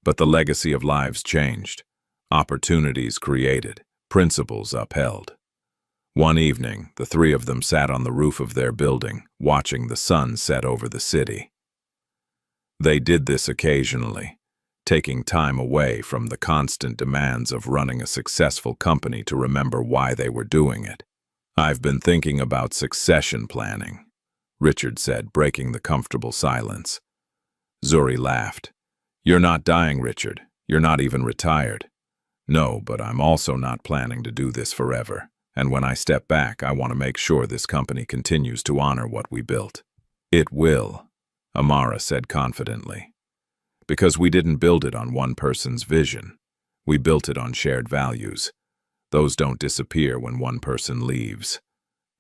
but the legacy of lives changed, opportunities created, principles upheld. One evening, the three of them sat on the roof of their building, watching the sun set over the city. They did this occasionally, taking time away from the constant demands of running a successful company to remember why they were doing it. "I've been thinking about succession planning," Richard said, breaking the comfortable silence. Zuri laughed. "You're not dying, Richard. You're not even retired." "No, but I'm also not planning to do this forever. And when I step back, I want to make sure this company continues to honor what we built." "It will," Amara said confidently. "Because we didn't build it on one person's vision. We built it on shared values. Those don't disappear when one person leaves."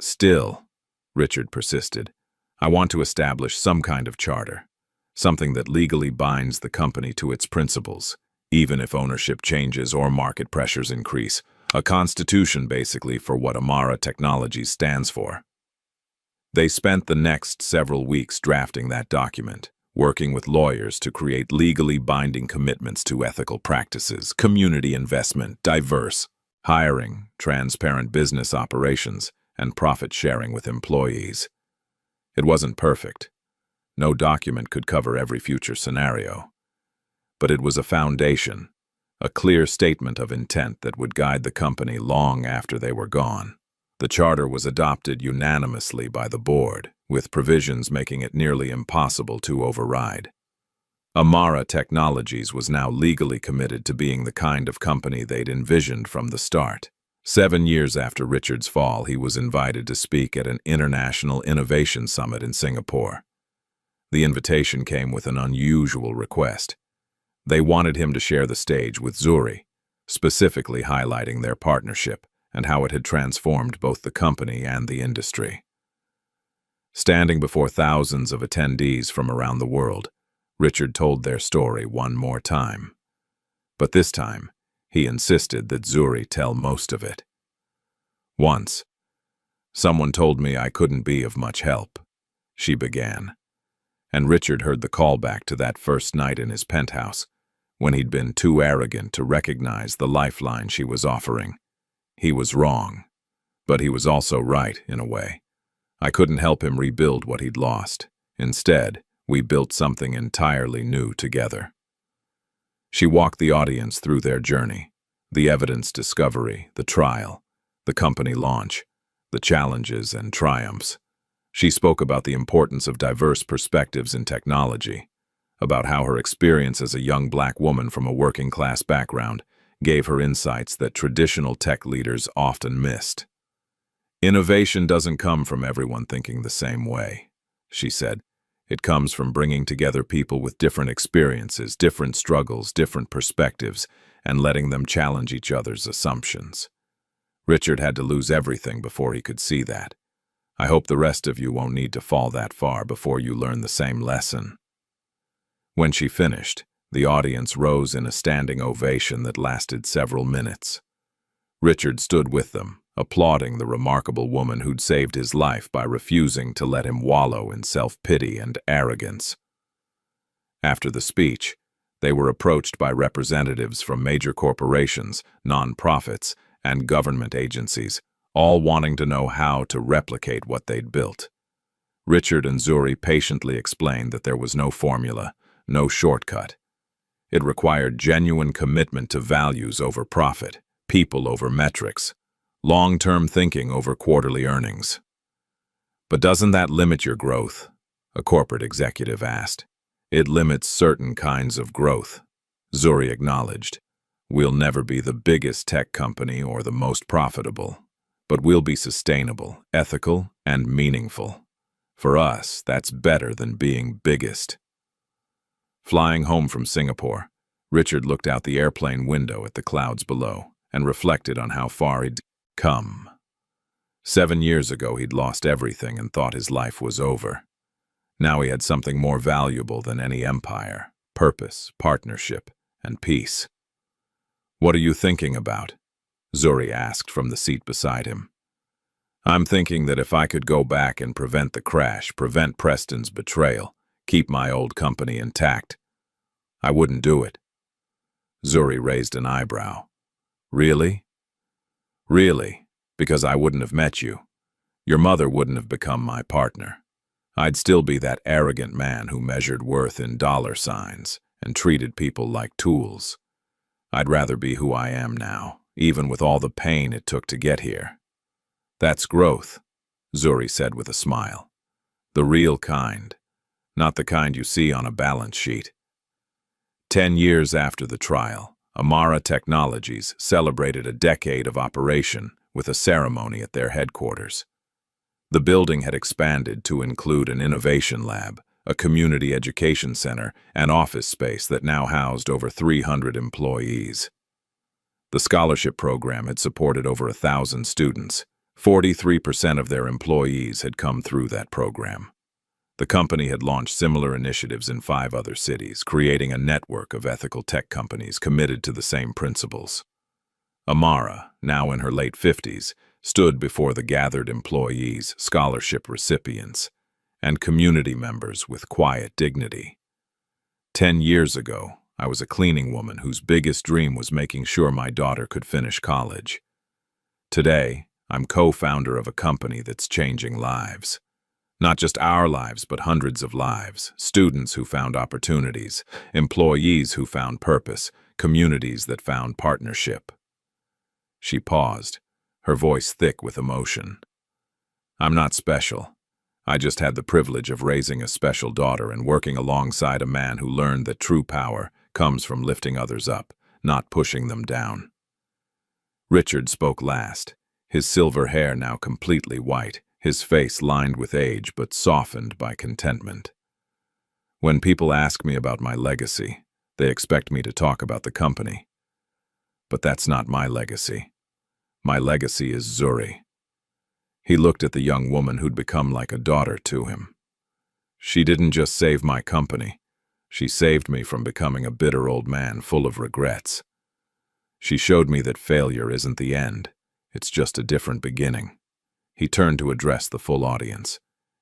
"Still," Richard persisted, "I want to establish some kind of charter, something that legally binds the company to its principles, even if ownership changes or market pressures increase. A constitution, basically, for what Amara Technologies stands for." They spent the next several weeks drafting that document, working with lawyers to create legally binding commitments to ethical practices, community investment, diverse hiring, transparent business operations, and profit sharing with employees. It wasn't perfect. No document could cover every future scenario. But it was a foundation, a clear statement of intent that would guide the company long after they were gone. The charter was adopted unanimously by the board, with provisions making it nearly impossible to override. Amara Technologies was now legally committed to being the kind of company they'd envisioned from the start. 7 years after Richard's fall, he was invited to speak at an international innovation summit in Singapore. The invitation came with an unusual request. They wanted him to share the stage with Zuri, specifically highlighting their partnership and how it had transformed both the company and the industry. Standing before thousands of attendees from around the world, Richard told their story one more time. But this time, he insisted that Zuri tell most of it. "Once, someone told me I couldn't be of much help," she began. And Richard heard the callback to that first night in his penthouse, when he'd been too arrogant to recognize the lifeline she was offering. He was wrong, but he was also right, in a way. I couldn't help him rebuild what he'd lost. Instead, we built something entirely new together. She walked the audience through their journey, the evidence discovery, the trial, the company launch, the challenges and triumphs. She spoke about the importance of diverse perspectives in technology, about how her experience as a young black woman from a working-class background gave her insights that traditional tech leaders often missed. "Innovation doesn't come from everyone thinking the same way," she said. It comes from bringing together people with different experiences, different struggles, different perspectives, and letting them challenge each other's assumptions. Richard had to lose everything before he could see that. I hope the rest of you won't need to fall that far before you learn the same lesson. When she finished, the audience rose in a standing ovation that lasted several minutes. Richard stood with them, applauding the remarkable woman who'd saved his life by refusing to let him wallow in self-pity and arrogance. After the speech, they were approached by representatives from major corporations, non-profits, and government agencies, all wanting to know how to replicate what they'd built. Richard and Zuri patiently explained that there was no formula, no shortcut. It required genuine commitment to values over profit, people over metrics, long-term thinking over quarterly earnings. But doesn't that limit your growth? A corporate executive asked. It limits certain kinds of growth, Zuri acknowledged. We'll never be the biggest tech company or the most profitable, but we'll be sustainable, ethical, and meaningful. For us, that's better than being biggest. Flying home from Singapore, Richard looked out the airplane window at the clouds below and reflected on how far he'd come. 7 years ago, he'd lost everything and thought his life was over. Now he had something more valuable than any empire: purpose, partnership, and peace. "What are you thinking about?" Zuri asked from the seat beside him. "I'm thinking that if I could go back and prevent the crash, prevent Preston's betrayal, keep my old company intact, I wouldn't do it." Zuri raised an eyebrow. "Really?" "Really, because I wouldn't have met you. Your mother wouldn't have become my partner. I'd still be that arrogant man who measured worth in dollar signs and treated people like tools. I'd rather be who I am now, even with all the pain it took to get here." "That's growth," Zuri said with a smile. "The real kind, not the kind you see on a balance sheet." 10 years after the trial, Amara Technologies celebrated a decade of operation with a ceremony at their headquarters. The building had expanded to include an innovation lab, a community education center, and office space that now housed over 300 employees. The scholarship program had supported over 1,000 students. 43% of their employees had come through that program. The company had launched similar initiatives in 5 other cities, creating a network of ethical tech companies committed to the same principles. Amara, now in her late 50s, stood before the gathered employees, scholarship recipients, and community members with quiet dignity. 10 years ago, I was a cleaning woman whose biggest dream was making sure my daughter could finish college. Today, I'm co-founder of a company that's changing lives. Not just our lives, but hundreds of lives. Students who found opportunities, employees who found purpose, communities that found partnership. She paused, her voice thick with emotion. "I'm not special. I just had the privilege of raising a special daughter and working alongside a man who learned that true power comes from lifting others up, not pushing them down." Richard spoke last, his silver hair now completely white, his face lined with age but softened by contentment. "When people ask me about my legacy, they expect me to talk about the company. But that's not my legacy. My legacy is Zuri." He looked at the young woman who'd become like a daughter to him. "She didn't just save my company. She saved me from becoming a bitter old man full of regrets. She showed me that failure isn't the end. It's just a different beginning." He turned to address the full audience.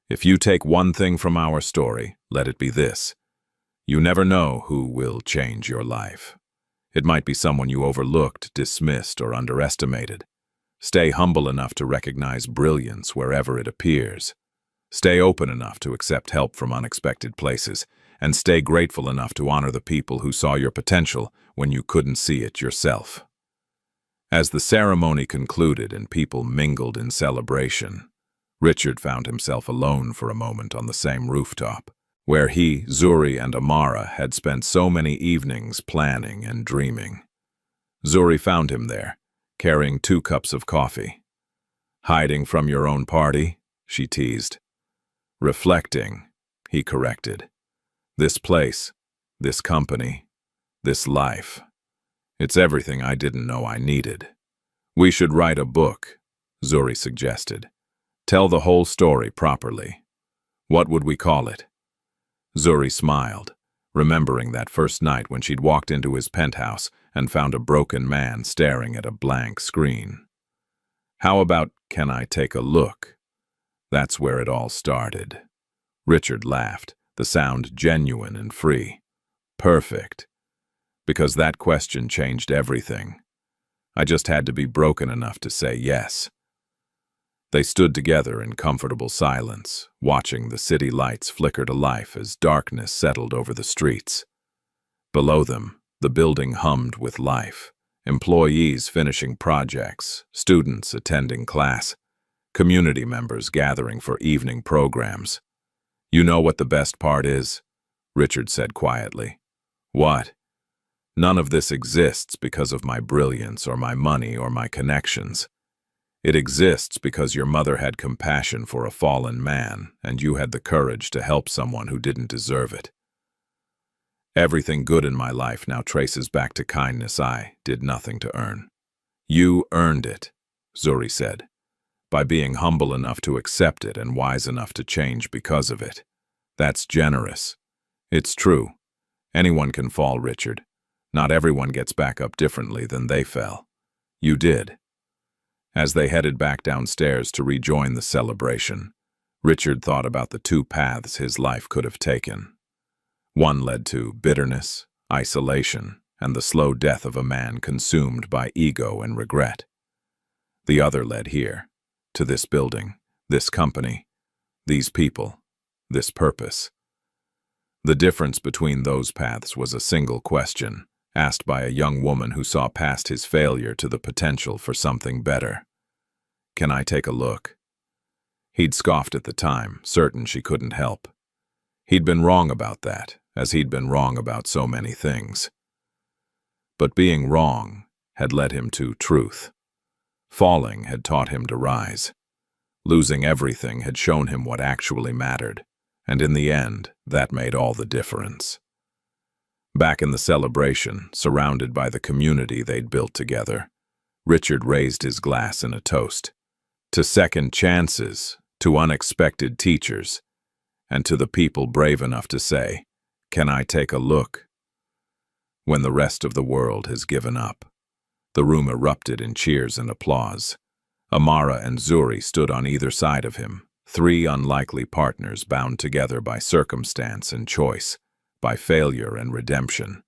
"If you take one thing from our story, let it be this. You never know who will change your life. It might be someone you overlooked, dismissed, or underestimated. Stay humble enough to recognize brilliance wherever it appears. Stay open enough to accept help from unexpected places, and stay grateful enough to honor the people who saw your potential when you couldn't see it yourself." As the ceremony concluded and people mingled in celebration, Richard found himself alone for a moment on the same rooftop, where he, Zuri, and Amara had spent so many evenings planning and dreaming. Zuri found him there, carrying 2 cups of coffee. "Hiding from your own party?" she teased. "Reflecting," he corrected. This place, this company, this life. It's everything I didn't know I needed. We should write a book, Zuri suggested. Tell the whole story properly. What would we call it? Zuri smiled, remembering that first night when she'd walked into his penthouse and found a broken man staring at a blank screen. How about, Can I Take a Look? That's where it all started. Richard laughed, the sound genuine and free. Perfect. Because that question changed everything. I just had to be broken enough to say yes. They stood together in comfortable silence, watching the city lights flicker to life as darkness settled over the streets. Below them, the building hummed with life. Employees finishing projects, students attending class, community members gathering for evening programs. You know what the best part is? Richard said quietly. What? None of this exists because of my brilliance or my money or my connections. It exists because your mother had compassion for a fallen man, and you had the courage to help someone who didn't deserve it. Everything good in my life now traces back to kindness I did nothing to earn. You earned it, Zuri said, by being humble enough to accept it and wise enough to change because of it. That's generous. It's true. Anyone can fall, Richard. Not everyone gets back up differently than they fell. You did. As they headed back downstairs to rejoin the celebration, Richard thought about the two paths his life could have taken. One led to bitterness, isolation, and the slow death of a man consumed by ego and regret. The other led here, to this building, this company, these people, this purpose. The difference between those paths was a single question, asked by a young woman who saw past his failure to the potential for something better. Can I take a look? He'd scoffed at the time, certain she couldn't help. He'd been wrong about that, as he'd been wrong about so many things. But being wrong had led him to truth. Falling had taught him to rise. Losing everything had shown him what actually mattered, and in the end, that made all the difference. Back in the celebration, surrounded by the community they'd built together, Richard raised his glass in a toast. To second chances, to unexpected teachers, and to the people brave enough to say, Can I take a look? When the rest of the world has given up. The room erupted in cheers and applause. Amara and Zuri stood on either side of him, three unlikely partners bound together by circumstance and choice, by failure and redemption,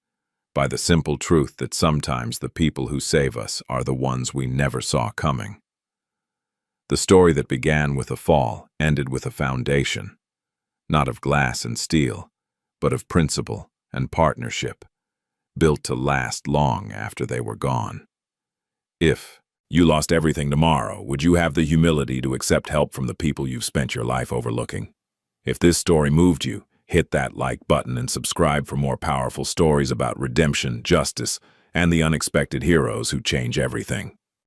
by the simple truth that sometimes the people who save us are the ones we never saw coming. The story that began with a fall ended with a foundation, not of glass and steel, but of principle and partnership, built to last long after they were gone. If you lost everything tomorrow, would you have the humility to accept help from the people you've spent your life overlooking? If this story moved you, hit that like button and subscribe for more powerful stories about redemption, justice, and the unexpected heroes who change everything.